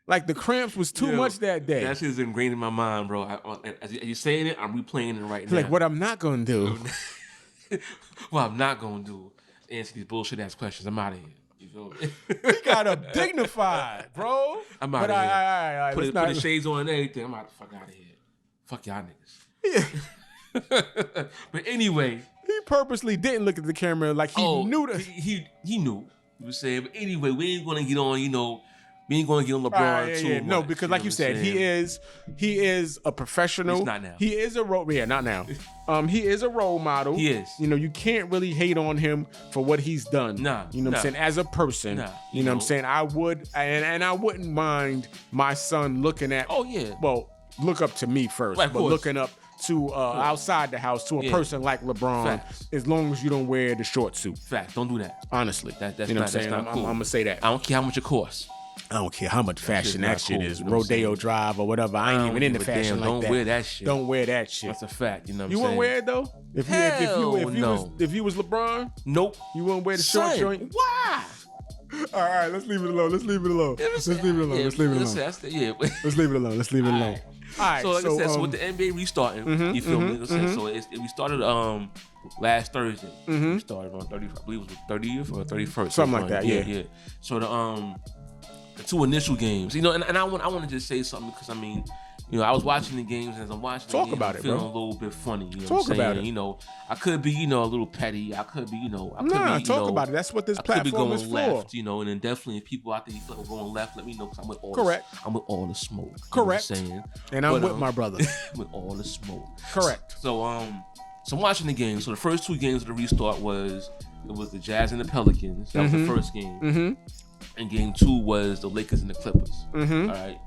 Like the cramps was too much that day. That shit's ingrained in my mind, bro. As you're saying it, I'm replaying it right now. Like what I'm not gonna do. What I'm not gonna do. Answer these bullshit ass questions. I'm out of here. You feel me? He got up dignified, bro. I'm out of here. All right. Put the shades on and everything. I'm out the fuck out of here. Fuck y'all niggas. Yeah. But anyway, he purposely didn't look at the camera like he knew that. He knew. You were saying, but anyway, we ain't gonna get on. You know, we ain't gonna get on LeBron too much. No, because like you said, he is a professional. He's not now. He is a role. Yeah, not now. He is a role model. He is. You know, you can't really hate on him for what he's done. Nah. You know what I'm saying? As a person. Nah. You know what I'm saying? I would, and I wouldn't mind my son looking at. Oh yeah. Well, look up to me first, right, but looking up to outside the house to a person like LeBron, Facts. as long as you don't wear the short suit. Fact. Don't do that. Honestly, That's you know not, what I'm saying? that's not cool. I'm gonna say that. I don't care how much it costs. I don't care how much fashion that shit cool, is. you know what I'm Rodeo saying? Drive or whatever. I ain't even into fashion like don't that. Don't wear that shit. Don't wear that shit. That's a fact. You know what I'm you saying? wouldn't wear it though? If you was LeBron? Nope. You wouldn't wear the short joint? Why? All right, let's leave it alone. Let's leave it alone. Let's leave it alone. Let's leave it alone. Let's leave it alone. Let's leave it alone. All right. So like I said, so with the NBA restarting, you feel me? So we started last Thursday. We started on 30. I believe it was the 30th or 31st. Something like that. Yeah. So the two initial games, you know, and I want to just say something because I mean, you know, I was watching the games and as I'm watching the games, I'm feeling a little bit funny. You know what I'm saying? You know, I could be, you know, a little petty. I could be, you know, talk about it. That's what this platform is for. Left, you know, and then definitely if people out there you feel like going left, let me know because I'm with all I'm with all the smoke. Correct. You know what I'm saying? And I'm with my brother. With all the smoke. Correct. So I'm watching the game. So the first two games of the restart was the Jazz and the Pelicans. That was the first game. And game 2 was the Lakers and the Clippers. All right.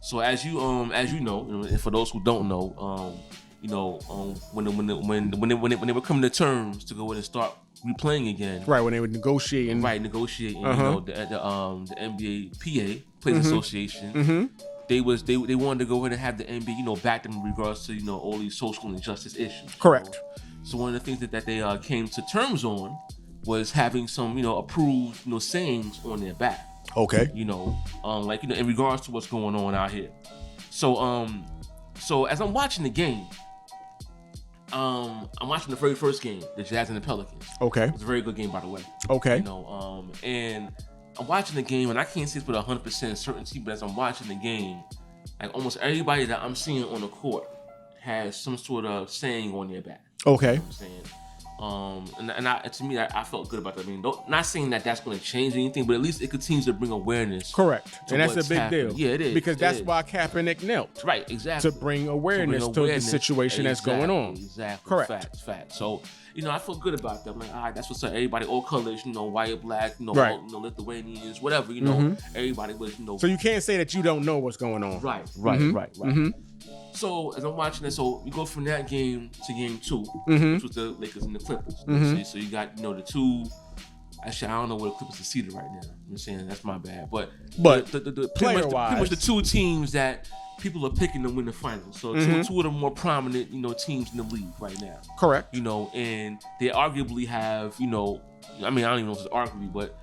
So as you know, and for those who don't know, when they were coming to terms to go in and start replaying again. Right, when they were negotiating. Right, negotiating. You know, the NBA PA Players Association. They wanted to go ahead and have the NBA, you know, back them in regards to, you know, all these social injustice issues. Correct. So one of the things that they came to terms on was having some, you know, approved, you know, sayings on their back. Okay. You know, like, you know, in regards to what's going on out here. So so as I'm watching the game, I'm watching the very first game, the Jazz and the Pelicans. Okay. It's a very good game, by the way. Okay. You know, and I'm watching the game, and I can't say this with 100% certainty, but as I'm watching the game, like almost everybody that I'm seeing on the court has some sort of saying on their back. Okay. You know what I'm saying? To me, I felt good about that. I mean, not saying that that's going to change anything, but at least it continues to bring awareness. Correct, and that's a big happening. deal. Yeah, it is because that's why Kaepernick knelt. Right, exactly. To bring awareness to the situation that's going on. Exactly. Correct. Facts. So I feel good about that. I'm like, all right, that's what's up. Everybody, all colors, white, black, right. all, Lithuanians, whatever, everybody was, So you can't say that you don't know what's going on. Right. Mm-hmm. So as I'm watching it, so we go from that game to game 2, which was the Lakers and the Clippers. So you got, the two. Actually, I don't know where the Clippers are seated right now. I'm saying that's my bad, but the pretty much the two teams that people are picking to win the finals. So two of the more prominent, teams in the league right now. Correct. And they arguably have, I mean, I don't even know if it's arguably, but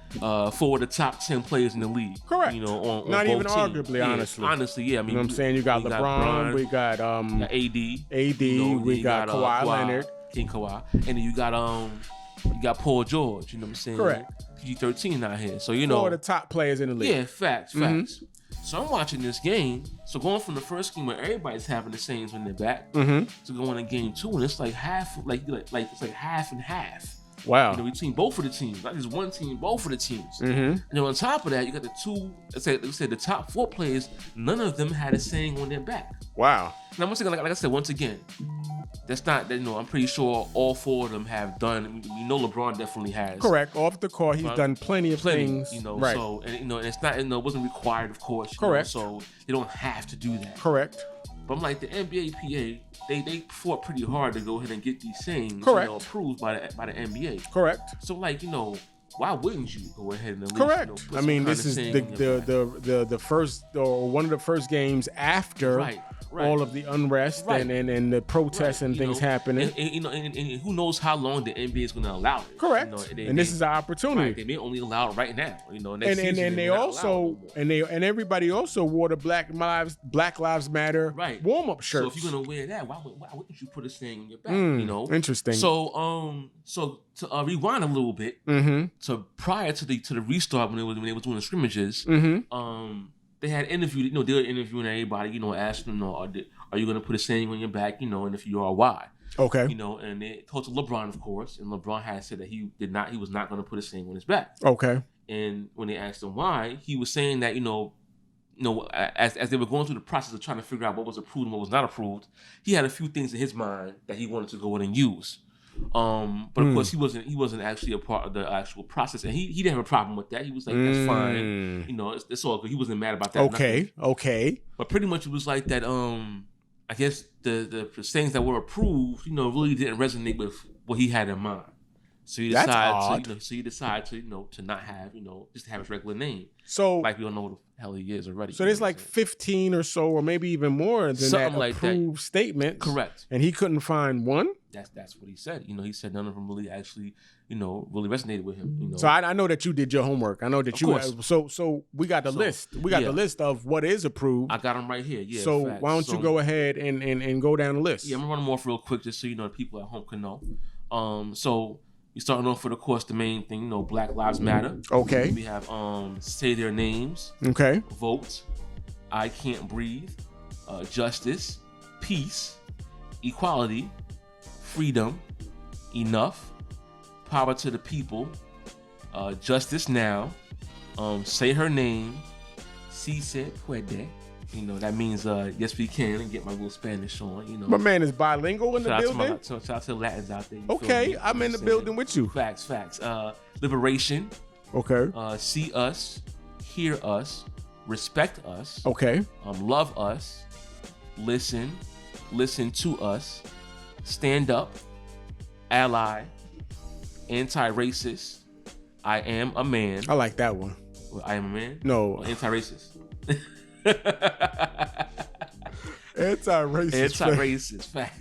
4 of the top 10 players in the league. Correct. On not both even teams. arguably, Yeah, honestly. Honestly, yeah. I mean, you know what I'm saying? You got LeBron, we got AD, we got Kawhi Leonard, King Kawhi, and then you got Paul George. You know what I'm saying? Correct. PG-13 out here, so 4 of the top players in the league. Yeah, facts. So I'm watching this game. So going from the first game where everybody's having the Saints when they're back to going in game 2, and it's like half, like it's like half and half. Wow. Between both of the teams, not just one team, both of the teams. And then on top of that, you got the two. Let's say the top 4 players. None of them had a saying on their back. Wow. Now once again, like I said, once again, that's not that. I'm pretty sure all 4 of them have done. We know LeBron definitely has. Correct. Off the court, he's done plenty of things. Right. So and it's not. It wasn't required, of course. Correct. So you don't have to do that. Correct. But I'm like the NBA PA, they fought pretty hard to go ahead and get these things approved by the NBA. Correct. So why wouldn't you go ahead and at least, correct? I mean, this is the first or one of the first games after all of the unrest and the protests and things happening. And who knows how long the NBA is going to allow it? Correct. And this is our opportunity. Right, they may only allow it right now. Next season, they also and everybody also wore the Black Lives Matter warm up shirts. So if you're gonna wear that, why wouldn't you put a saying on your back? Interesting. So to rewind a little bit, so prior to the restart when they was doing the scrimmages, they had interviewed, they were interviewing everybody, asking them, are you going to put a saying on your back, and if you are, why? Okay. And they told to LeBron, of course, and LeBron had said that he was not going to put a saying on his back. Okay. And when they asked him why, he was saying that, as they were going through the process of trying to figure out what was approved and what was not approved, he had a few things in his mind that he wanted to go in and use. But of course he wasn't actually a part of the actual process, and he didn't have a problem with that. He was like, that's fine, it's all good. He wasn't mad about that. Okay. But pretty much it was like that. I guess the things that were approved, really didn't resonate with what he had in mind. So he decided to not have, just to have his regular name. So like we don't know what the hell he is already. So there's like 15 or so, or maybe even more than something that like approved statements. Correct. And he couldn't find one. That's what he said. He said none of them really actually, really resonated with him. So I know that you did your homework. I know that so we got the list. We got the list of what is approved. I got them right here. Yeah. So why don't you go ahead and go down the list? Yeah, I'm gonna run them off real quick just so the people at home can know. So we starting off with, of course, the main thing, Black Lives Matter. Okay. We have say their names. Okay. Vote. I can't breathe. Justice. Peace. Equality. Freedom. Enough. Power to the people. Justice now. Say her name. Si se puede. That means yes we can, and get my little Spanish on. My man is bilingual in the building. Shout out to the Latins out there. Okay, I'm in the building with you. Facts. Liberation. Okay. See us, hear us, respect us. Okay. Love us, listen to us, stand up, ally, anti-racist. I am a man. I like that one. I am a man. No. Anti-racist. Anti-racist fact.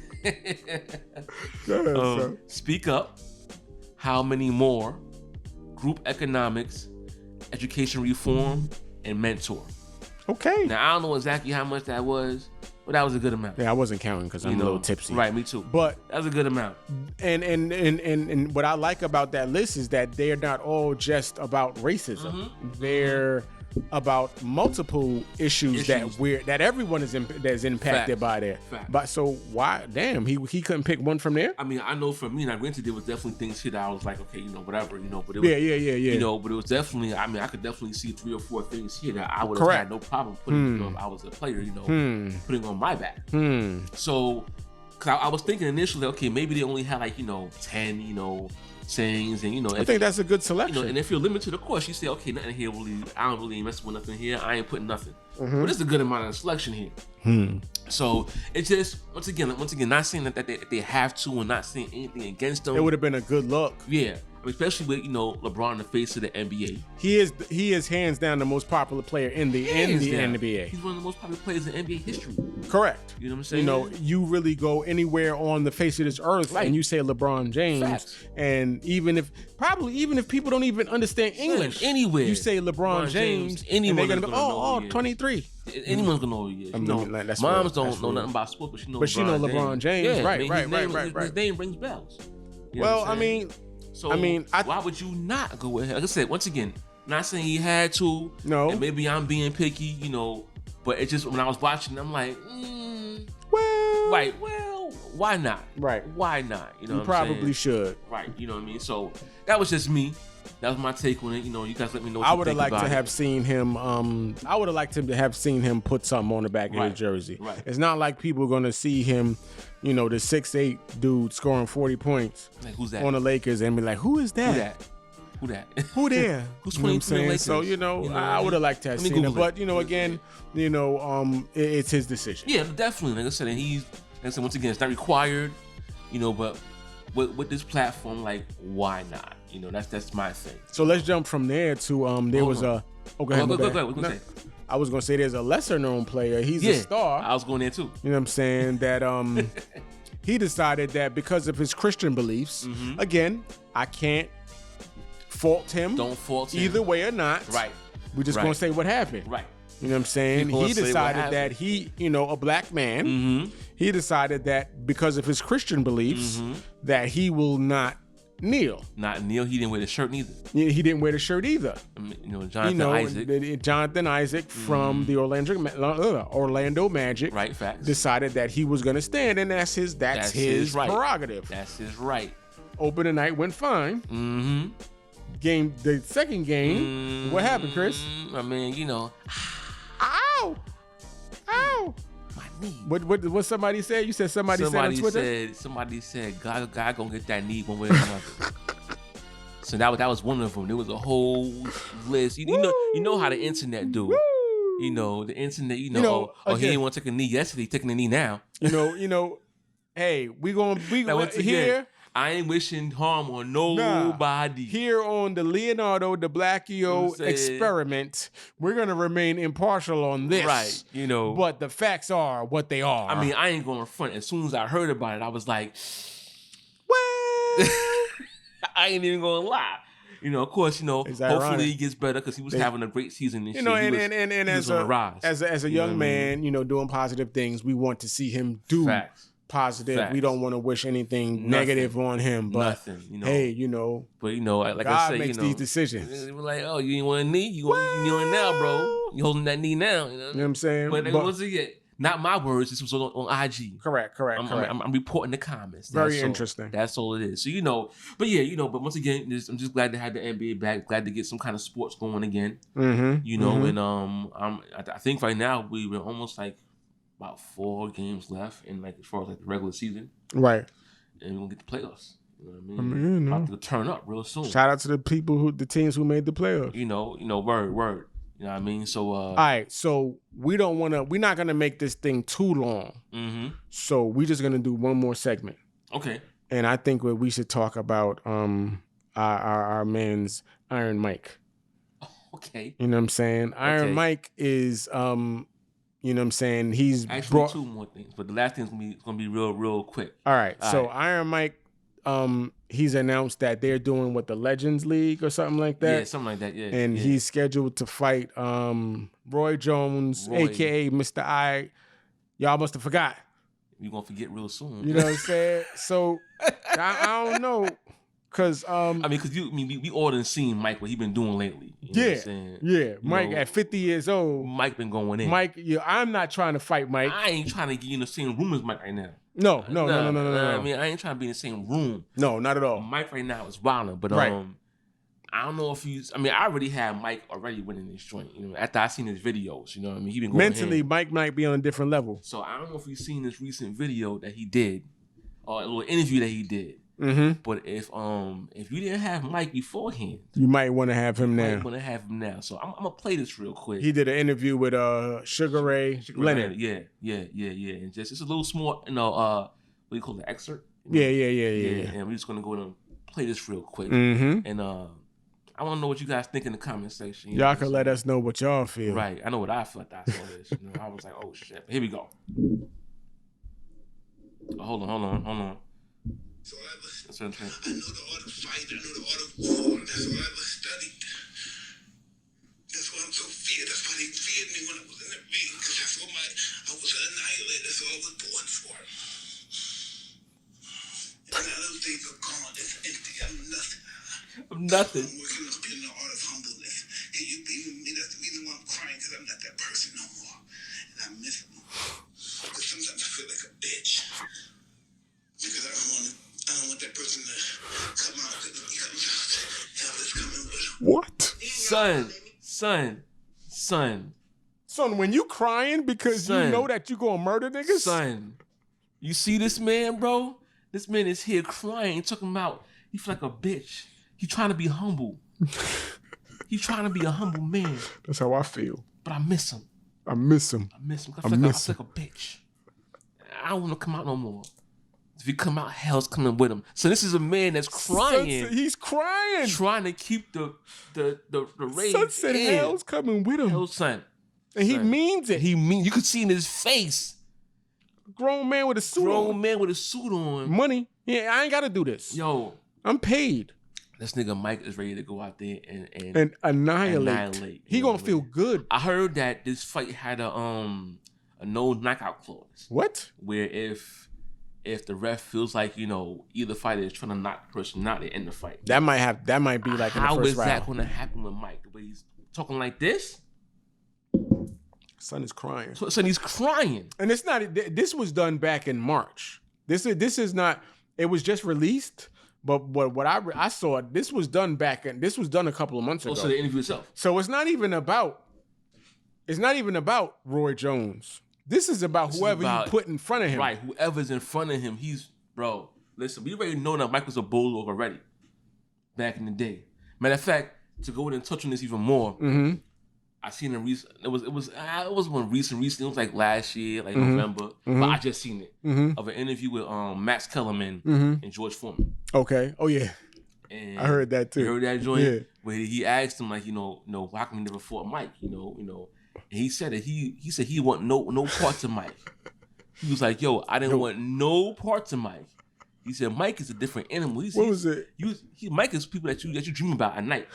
Go ahead, sir. Speak up. How many more? Group economics, education reform, and mentor. Okay. Now I don't know exactly how much that was, but that was a good amount. Yeah, I wasn't counting because I'm a little tipsy. Right, me too. But that was a good amount. And what I like about that list is that they're not all just about racism. They're about multiple issues. that everyone is that's impacted by that. But so why? Damn, he couldn't pick one from there. I mean, I know for me, and I granted there was definitely things here that I was like, okay, whatever, but it was, yeah. But it was definitely, I mean, I could definitely see 3 or 4 things here that I would have had no problem putting. If I was a player, putting on my back. So, cause I was thinking initially, okay, maybe they only had like 10, sayings, and I think that's a good selection. And if you're limited, of course, you say, okay, nothing here really. I don't really mess with nothing here. I ain't putting nothing. But it's a good amount of selection here. So it's just once again, not saying that they have to, and not saying anything against them. It would have been a good look. Yeah. Especially with LeBron, the face of the NBA. He is hands down the most popular player in the NBA. He's one of the most popular players in NBA history. Correct. You know what I'm saying? You really go anywhere on the face of this earth and you say LeBron James, Facts. and even if people don't even understand English, anywhere you say LeBron James, anyone and they're gonna be 23. Anyone's gonna know who he is. Moms don't know nothing about sports, but she knows LeBron James. Yeah, right. His name rings bells. Why would you not go with him? Like I said, once again, not saying he had to. No. And maybe I'm being picky, but it just, when I was watching, I'm like, why not? Right. Why not? You probably should. Right. You know what I mean? So that was just me. That was my take on it. You guys let me know what I you would have liked to have seen him. I would have liked to have seen him put something on the back of his jersey. Right. It's not like people are going to see him, the 6'8" dude scoring 40 points who's that? On the Lakers and be like, who is that? Who that? Who there? Who's 22 Lakers? So, I would have liked to have seen him. But, again, it's his decision. Yeah, definitely. Like I said, once again, it's not required, but with this platform, like, why not? That's my thing. So let's jump from there to there was a. Oh, go ahead. Go ahead. I was gonna say there's a lesser known player. He's a star. I was going there too. You know what I'm saying? That he decided that because of his Christian beliefs, again, I can't fault him. Don't fault him. Either way or not. Right. We're just gonna say what happened. Right. You know what I'm saying? He decided that he, a black man, he decided that because of his Christian beliefs, that he will not kneel. Not kneel. He didn't wear the shirt neither. He didn't wear the shirt either. Jonathan Isaac from the Orlando Magic, right? Facts. Decided that he was going to stand, and that's his prerogative. That's his right. Opening night went fine. The second game, what happened, Chris? I mean, Ow! My knee. What somebody said? You said somebody said on Twitter? Somebody said, God gonna get that knee one way or another. So that was one of them. There was a whole list. You know how the internet do. The internet, he didn't want to take a knee yesterday, taking a knee now. Hey, we here. I ain't wishing harm on nobody. Here on the Leonardo the Blackio experiment, we're gonna remain impartial on this. Right. But the facts are what they are. I mean, I ain't going front. As soon as I heard about it, I was like, well, I ain't even gonna lie. Of course, hopefully he gets better because he was having a great season this year. And as a young man, doing positive things, we want to see him do positive. Facts. We don't want to wish anything negative on him, but hey, But like God I say, makes these decisions. We're like, oh, you ain't want a knee? You kneeling now, bro? You holding that knee now? You know what I'm saying? But once again, not my words. This was on IG. Correct. I'm reporting the comments. Very interesting. That's all it is. So but once again, I'm just glad to have the NBA back. Glad to get some kind of sports going again. And I think right now we were almost like about 4 games left in as far as the regular season. Right. And we'll get the playoffs. You know what I mean? About to turn up real soon. Shout out to the teams who made the playoffs. Word. You know what I mean? So all right, so we're not gonna make this thing too long. So we're just gonna do one more segment. Okay. And I think we should talk about our man's Iron Mike. Okay. You know what I'm saying? Iron Mike is you know what I'm saying? He's actually 2 more things, but the last thing's gonna be real quick. All right. So Iron Mike, he's announced that they're doing the Legends League or something like that. Yeah, something like that. Yeah. And he's scheduled to fight Roy Jones, aka Mr. I. Y'all must have forgot. You're gonna forget real soon. You know what I'm saying? So I don't know. Cause we all done seen Mike what he been doing lately. You know what I'm saying? Yeah. Mike at 50 years old. Mike been going in. Mike, I'm not trying to fight Mike. I ain't trying to get in the same room as Mike right now. No. I mean, I ain't trying to be in the same room. No, not at all. Mike right now is wilding, but right. I don't know if he's. I mean, I already had Mike already winning this joint. You know, after I seen his videos, you know what I mean. He been going mentally. in. Mike might be on a different level. So I don't know if you've seen this recent video that he did, or a little interview that he did. Mm-hmm. But if you didn't have Mike beforehand, you might want to have him now. So I'm gonna play this real quick. He did an interview with Sugar Ray Leonard. Yeah. And just it's a little small, what do you call it, excerpt? Yeah. And we're just gonna go and play this real quick. Mm-hmm. And I want to know what you guys think in the comment section. Y'all can let us know what y'all feel. Right. I know what I felt after I saw this. You know, I was like, oh shit. But here we go. Hold on. So I know That's what I'm saying. the art of fight. I know the art of war. That's what I ever studied. That's why I'm so feared. That's why they feared me when I was in the ring. Because that's what I was an annihilator. That's what I was born for. And now those days are gone. It's empty. I'm nothing. I'm working up in the art of humbleness. Can you be with me? That's the reason why I'm crying, because I'm not that person no more. And I miss him. Because sometimes I feel like a bitch. Because I don't want that person to come out. Because if he comes out, hell is coming with him. What? Son, when you crying because you know that you gonna murder niggas? Son, you see this man, bro? This man is here crying, talking about he feel like a bitch. He trying to be humble. He trying to be a humble man. That's how I feel. But I miss him. I miss him. I feel like a bitch. I don't want to come out no more. If he come out, hell's coming with him. So this is a man that's crying. Son, he's crying. Trying to keep the rage Son said in. hell's coming with him. Hell, son. And he means it. You could see in his face. Grown man with a suit on. Money. Yeah, I ain't got to do this. Yo. I'm paid. This nigga Mike is ready to go out there and annihilate. He gonna feel good. I heard that this fight had a no knockout clause. What? Where if the ref feels like, either fighter is trying to knock the person out, they end the fight. That might be like in the first round. How is that gonna happen with Mike? The way he's talking like this? Son is crying. Son, he's crying. And it's not. This was done back in March. This is not. It was just released. But what I saw, this was done a couple of months ago. So the interview itself. So it's not even about Roy Jones. This is about whoever you put in front of him. Right, whoever's in front of him. Listen, we already know that Mike was a bulldog already back in the day. Matter of fact, to go in and touch on this even more, I seen a recent. It was one recent. It was like last year, like November. But I just seen it of an interview with Max Kellerman and George Foreman. Okay. Oh yeah. And I heard that too. You heard that joint? Yeah. Where he asked him like, why come you never fought Mike? And he said that he said he want no parts of Mike. He was like, yo, I didn't want no parts of Mike. He said Mike is a different animal. What was it? Mike is people that you dream about at night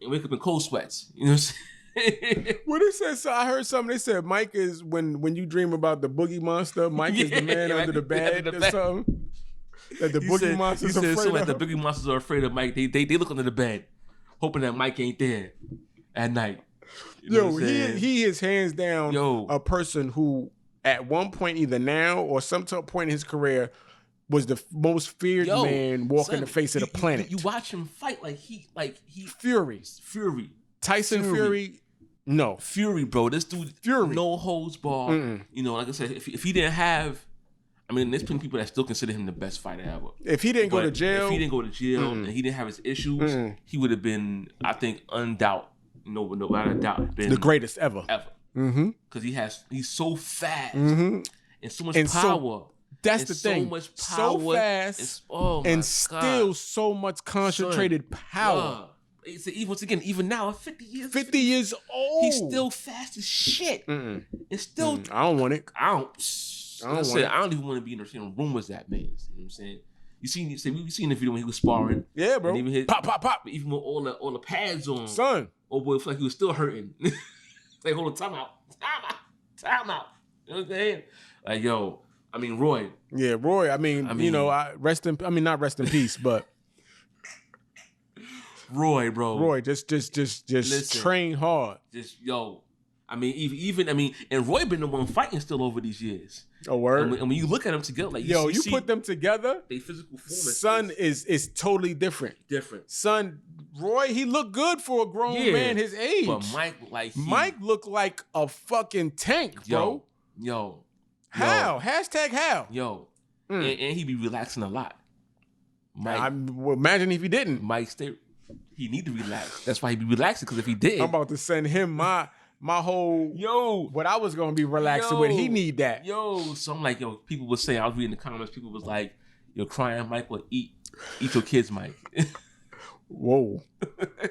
and wake up in cold sweats. You know what I'm saying? What it says, so I heard something. They said Mike is when you dream about the boogie monster. Mike is the man under the bed or something. That the boogie monsters are afraid of. The boogie monsters are afraid of Mike. They look under the bed, hoping that Mike ain't there at night. He is hands down a person who at one point, either now or some point in his career, was the most feared man walking the face of the planet. You watch him fight like he Fury. Tyson Fury. No. Fury, bro. This dude, Fury. No holds barred. Like I said, if he didn't have, there's plenty of people that still consider him the best fighter ever. If he didn't go to jail. If he didn't go to jail and he didn't have his issues, he would have been, I think, without a doubt, been the greatest ever. Because he's so fast and so much power. That's the thing. So much power. So fast and still so much concentrated power. Even now, 50 years old. He's still fast as shit. It's still. I don't want it. I don't even want to be in the same room as that man. You know what I'm saying? We seen the video when he was sparring. Yeah, bro. And even pop. Even with all the pads on. Son. Oh boy, it felt like he was still hurting. Like, hold on, time out. You know what I'm saying? Like, Roy. Yeah, Roy. Not rest in peace, but Roy, bro. Roy, just listen, train hard. Just I mean, even and Roy been the one fighting still over these years. A word. And when you look at them together, like you put them together, they physical performance. Son is totally different. Son, Roy, he looked good for a grown man his age. But Mike looked like a fucking tank, bro. How? Hashtag how? And he be relaxing a lot. Mike, imagine if he didn't. Mike, he need to relax. That's why he be relaxing. Because if he did, I'm about to send him my whole what I was gonna be relaxing with. He need that. So I'm like, people would say, I was reading the comments, people was like, crying Mike will eat your kids, Mike. Whoa.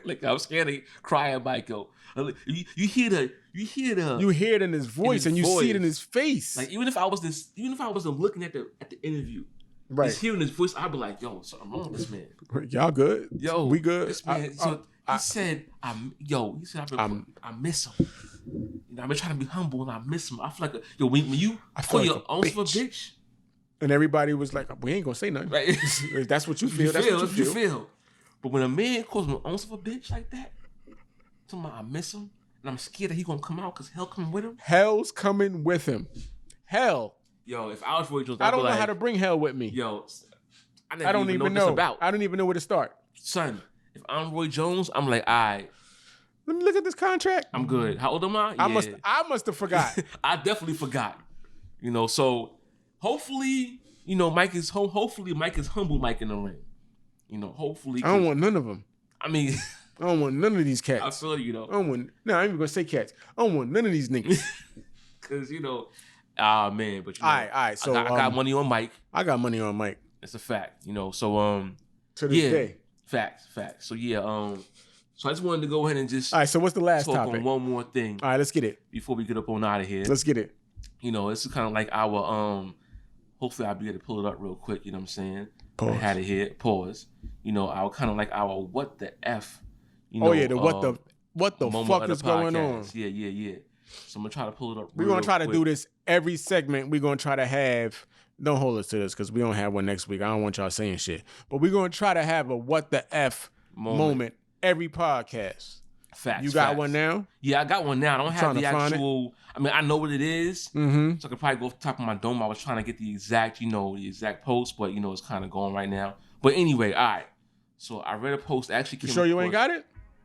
Like I'm scared of crying Mike, You hear it in his voice and you see it in his face. Like even if I wasn't looking at the interview, right, just hearing his voice, I'd be like, something wrong with this man. Y'all good? We good? This man, he said, I miss him. I've been trying to be humble and I miss him. I feel like when you call your own for a bitch. And everybody was like, we ain't gonna say nothing. Right. That's what you feel. That's what you feel. But when a man calls me an ounce of a bitch like that, I miss him, and I'm scared that he gonna come out because hell coming with him. Hell's coming with him. Hell. If I was Roy Jones, I don't know how to bring hell with me. I don't even know. I don't even know where to start. Son, if I'm Roy Jones, I'm like, all right. Let me look at this contract. I'm good. How old am I? I must have forgot. I definitely forgot. So hopefully, Mike is humble Mike in the ring. Hopefully. I don't want none of them. I mean, I don't want none of these cats. I feel you, I don't want. No, I ain't even gonna say cats. I don't want none of these niggas. Cause man, but all right. So I got money on Mike. I got money on Mike. It's a fact, So to this day. Facts. So so I just wanted to go ahead and just all right. So what's the last talk topic? On one more thing. All right, let's get it before we get up on out of here. Let's get it. This is kind of like our hopefully I'll be able to pull it up real quick. You know what I'm saying? Pause. I had it here. Pause. Our kind of like our what the F. What the fuck is going on? Yeah. So I'm gonna try to pull it up. We're gonna try to do this every segment. We're gonna try to have. Don't hold us to this because we don't have one next week. I don't want y'all saying shit. But we're gonna try to have a what the F moment every podcast. Facts. You got one now? Yeah, I got one now. I don't have the actual. I mean, I know what it is. Mm-hmm. So I could probably go off the top of my dome. I was trying to get the exact post, but it's kind of going right now. But anyway, all right. So I read a post. Actually, you sure you ain't got it?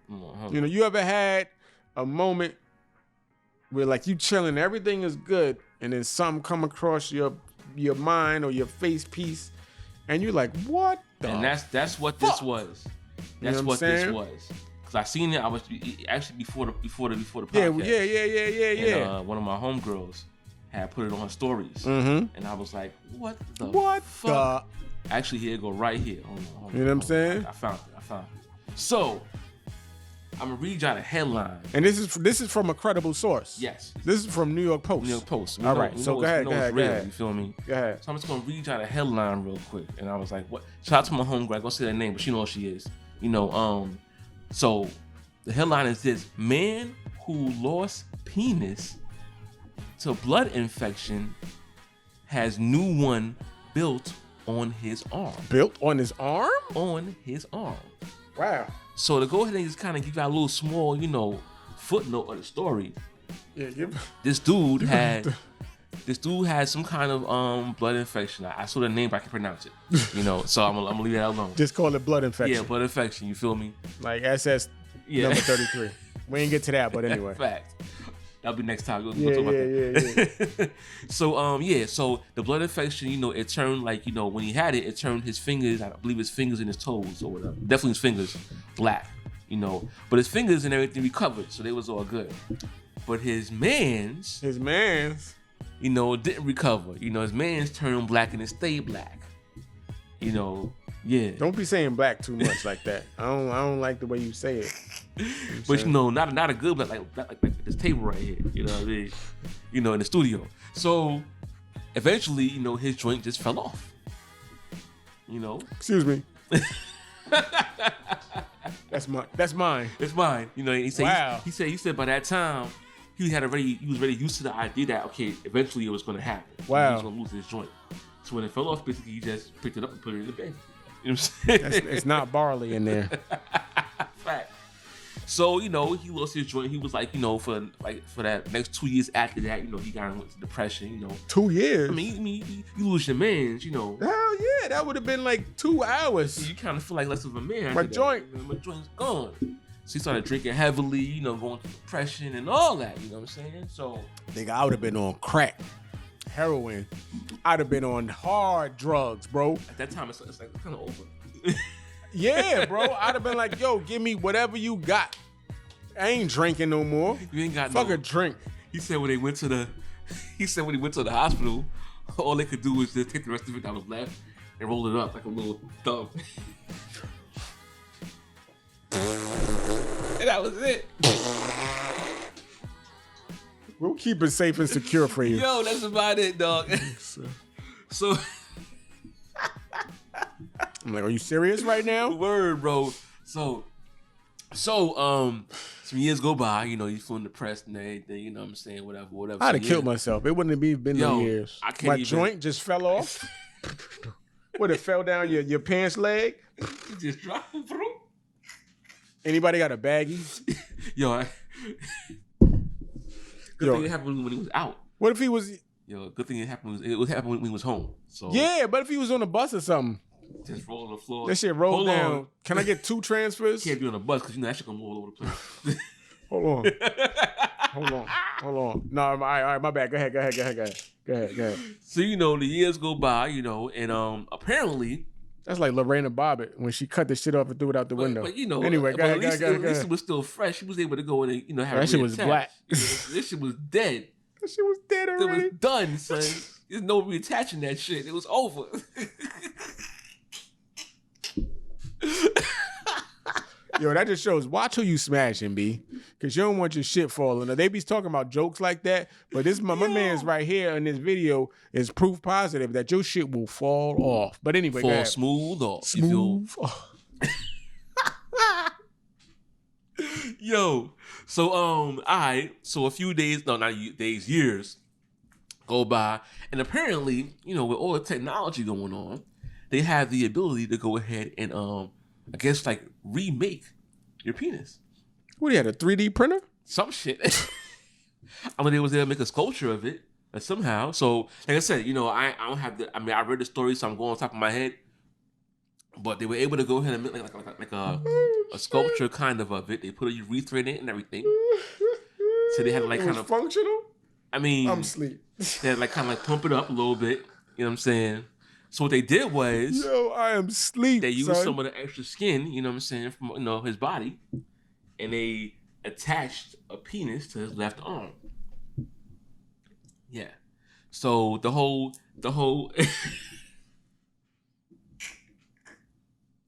You ever had a moment where like you chilling, everything is good, and then something come across your mind or your face piece, and you're like, what? And that's what this was. That's what this was. Cause I seen it. I was actually before the podcast. Yeah. And, one of my homegirls had put it on her stories, and I was like, what the fuck? Actually, here it go right here. Hold on, you know what I'm saying? I found it. So I'm gonna read y'all the headline. And this is from a credible source. Yes. This is from New York Post. All right. So go ahead. You feel me? Go ahead. So I'm just gonna read y'all the headline real quick. And I was like, what? Shout out to my homegirl. I gonna say her name, but she knows who she is. So the headline is this: man who lost penis to blood infection has new one built on his arm. Built on his arm? On his arm. Wow. So to go ahead and just kind of give you a little small, footnote of the story. Yeah. This dude had some kind of blood infection. I saw the name, but I can pronounce it. So I'm gonna leave that alone. Just call it blood infection. Yeah, blood infection. You feel me? Like SS number 33. We ain't get to that, but anyway. Fact. That'll be next time. We'll talk about that. So so the blood infection, it turned like, when he had it, it turned his fingers, I believe his fingers and his toes or whatever. Definitely his fingers black, But his fingers and everything recovered, so they was all good. But his mans, didn't recover. His mans turned black and it stayed black. Yeah. Don't be saying black too much like that. I don't like the way you say it. But not a good black like this table right here. You know what I mean? In the studio. So eventually, his joint just fell off. Excuse me. That's mine. It's mine. He said. Wow. He said by that time he was already used to the idea that eventually it was going to happen. Wow. He was going to lose his joint. So when it fell off, basically he just picked it up and put it in the bed. You know what I'm saying? It's not barley in there. So, he lost his joint. He was like, for that next 2 years after that, he got into depression, 2 years? I mean, you lose your mans, Hell yeah, that would have been like 2 hours. You kind of feel like less of a man. My joint's gone. So he started drinking heavily, going through depression and all that, you know what I'm saying? So, nigga, I would have been on crack, heroin. I'd have been on hard drugs, bro. At that time, it's like kind of over. Yeah, bro. I'd have been like, yo, give me whatever you got. I ain't drinking no more. You ain't got Fuck a drink. He said when he went to the hospital, all they could do was just take the rest of it that was left and roll it up like a little thumb. And that was it. We'll keep it safe and secure for you. Yo, that's about it, dog. So I'm like, are you serious right now? Word, bro. So some years go by, you feeling depressed and everything, you know what I'm saying, whatever. I'd have killed myself. It wouldn't have been no years. My joint just fell off. What, it fell down your pants leg? It just dropped through. Anybody got a baggie? Good thing it happened when he was out. What if he was... Good thing it happened when he was home. So yeah, but if he was on a bus or something. Just roll on the floor. That shit rolled down. Can I get 2 transfers? Can't be on a bus because that shit gonna move all over the place. Hold on. No, all right, my bad. Go ahead. So the years go by, and apparently that's like Lorena Bobbitt when she cut the shit off and threw it out the window. But anyway, go ahead. At least it was still fresh. She was able to go in and have that shit was black. This shit was dead. That shit was dead already. It was done, son. There's no reattaching that shit. It was over. Yo, that just shows, watch who you smashing, B. Because you don't want your shit falling. Now, they be talking about jokes like that, but this my man's right here in this video is proof positive that your shit will fall off. But anyway, fall smooth off. Smooth. Yo, so all right, so a few days, no, not days, years go by, and apparently, with all the technology going on, they have the ability to go ahead and I guess like remake your penis. What, he had a 3D printer? Some shit. I mean, they was able to make a sculpture of it somehow. So, like I said, I don't have the. I mean, I read the story, so I'm going on top of my head. But they were able to go ahead and make like a sculpture kind of it. They put a urethra in it and everything. So they had like kind of functional. I mean, I'm asleep. They had like kind of like pump it up a little bit. You know what I'm saying? So what they did was, I am asleep. They used some of the extra skin, you know what I'm saying, from his body, and they attached a penis to his left arm. Yeah. So the whole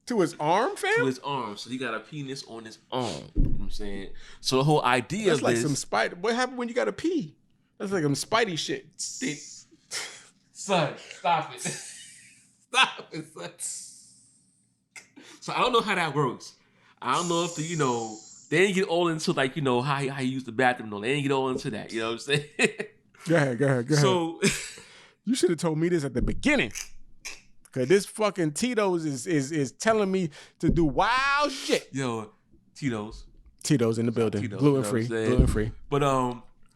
to his arm, fam? To his arm. So he got a penis on his arm. You know what I'm saying? So the whole idea That's of like this, some spider. What happened when you got to pee? That's like some Spidey shit. Son, stop it. Stop it, son. So I don't know how that works. I don't know if they didn't get all into like, how you use the bathroom. No, they didn't get all into that. You know what I'm saying? Go ahead. So you should have told me this at the beginning. Cause this fucking Tito's is telling me to do wild shit. Yo, Tito's in the building. Tito's, gluten free. But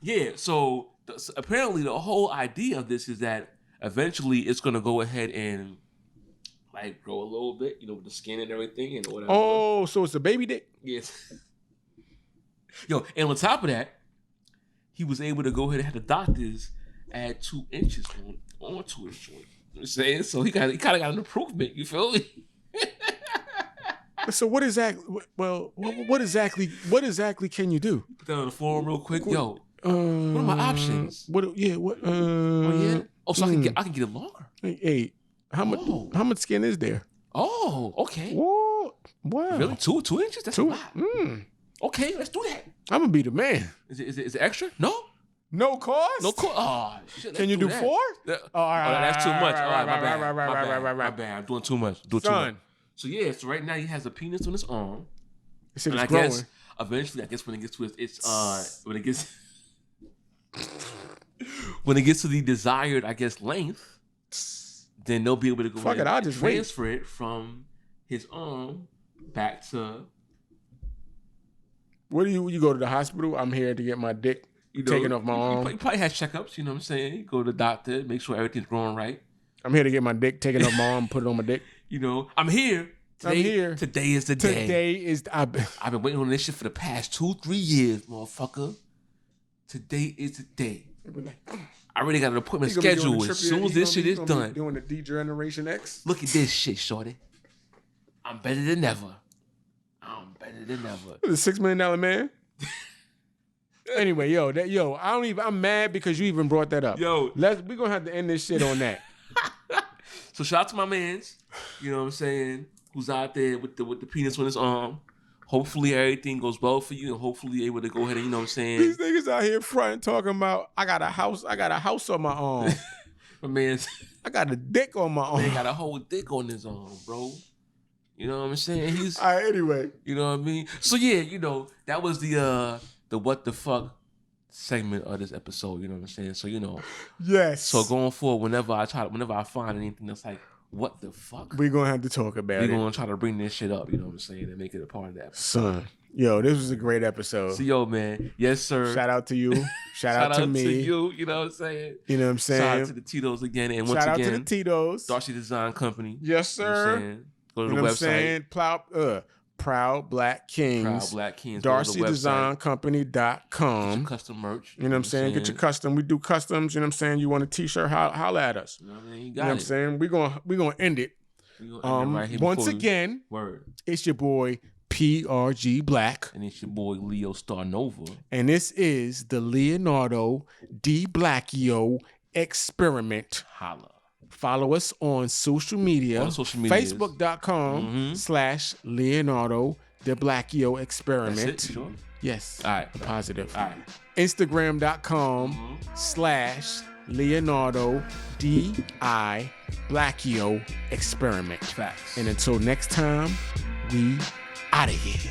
yeah, so apparently the whole idea of this is that eventually it's gonna go ahead and like grow a little bit, with the skin and everything and whatever. Oh, so it's a baby dick? Yes. Yo, and on top of that, he was able to go ahead and have the doctors add 2 inches onto his joint. You know what I'm saying? So he kind of got an improvement, you feel me? So what exactly? Well, what exactly can you do? Put that on the floor real quick. Yo, what are my options? What? Yeah. What? Oh, so I can get it longer. Hey, how much skin is there? Oh, okay. Whoa, wow. Really? 2 inches? That's 2. A lot. Okay, let's do that. I'm gonna be the man. Is it extra? No cost? No cost. Oh, shit. Can you do 4? All right, that's too much. All right, my bad. I'm doing too much. Too much. So yeah, so right now he has a penis on his arm. And I guess eventually, when it gets to when it gets to the desired, length, then they'll be able to go ahead and transfer it from his arm back to What do you go to the hospital? I'm here to get my dick taken off my arm. You probably had checkups, you know what I'm saying? You go to the doctor, make sure everything's growing right. I'm here to get my dick taken off my arm, put it on my dick. You know, I'm here. Today, I'm here. Today is the day. Today is... I've been waiting on this shit for the past 2-3 years, motherfucker. Today is the day. I already got an appointment scheduled as soon as this shit is done. Doing the D-Generation X. Look at this shit, shorty. I'm better than ever. The $6 Million Man. Anyway, I'm mad because you even brought that up. Yo, we're gonna have to end this shit on that. So shout out to my mans, you know what I'm saying, who's out there with the penis on his arm. Hopefully everything goes well for you, and hopefully you're able to go ahead and, you know what I'm saying. These niggas out here front talking about I got a house on my arm. My man's I got a dick on my arm. Man got a whole dick on his arm, bro. You know what I'm saying? He's all right, anyway. You know what I mean? So yeah, that was the what the fuck segment of this episode, you know what I'm saying? So yes. So going forward, whenever I find anything that's like, what the fuck? We're gonna have to talk about it. We're gonna try to bring this shit up, you know what I'm saying, and make it a part of that episode. Son. Yo, this was a great episode. So man, yes sir. Shout out to you. Shout out to me. To you, you know what I'm saying? You know what I'm saying? Shout out to the Tito's again, and once again, shout out to the Tito's. Darcy Design Company. Yes, sir. You know go to the website. Proud Black Kings. Proud Black Kings. DarcyDesignCompany.com. Custom merch. You know what I'm saying? Get your custom. We do customs. You know what I'm saying? You want a t-shirt? Holla at us. You know what I mean? You know what I'm saying? We're gonna end it. Once again, it's your boy PRG Blakk. And it's your boy Leo Star Nova. And this is the Leonardo D. Blackio Experiment. Holla. Follow us on social media. Facebook.com/Leonardo De Blackio Experiment. That's it, sure? Yes. All right. Positive. All right. Instagram.com/Leonardo D.I. Blackio Experiment. Facts. And until next time, we out of here.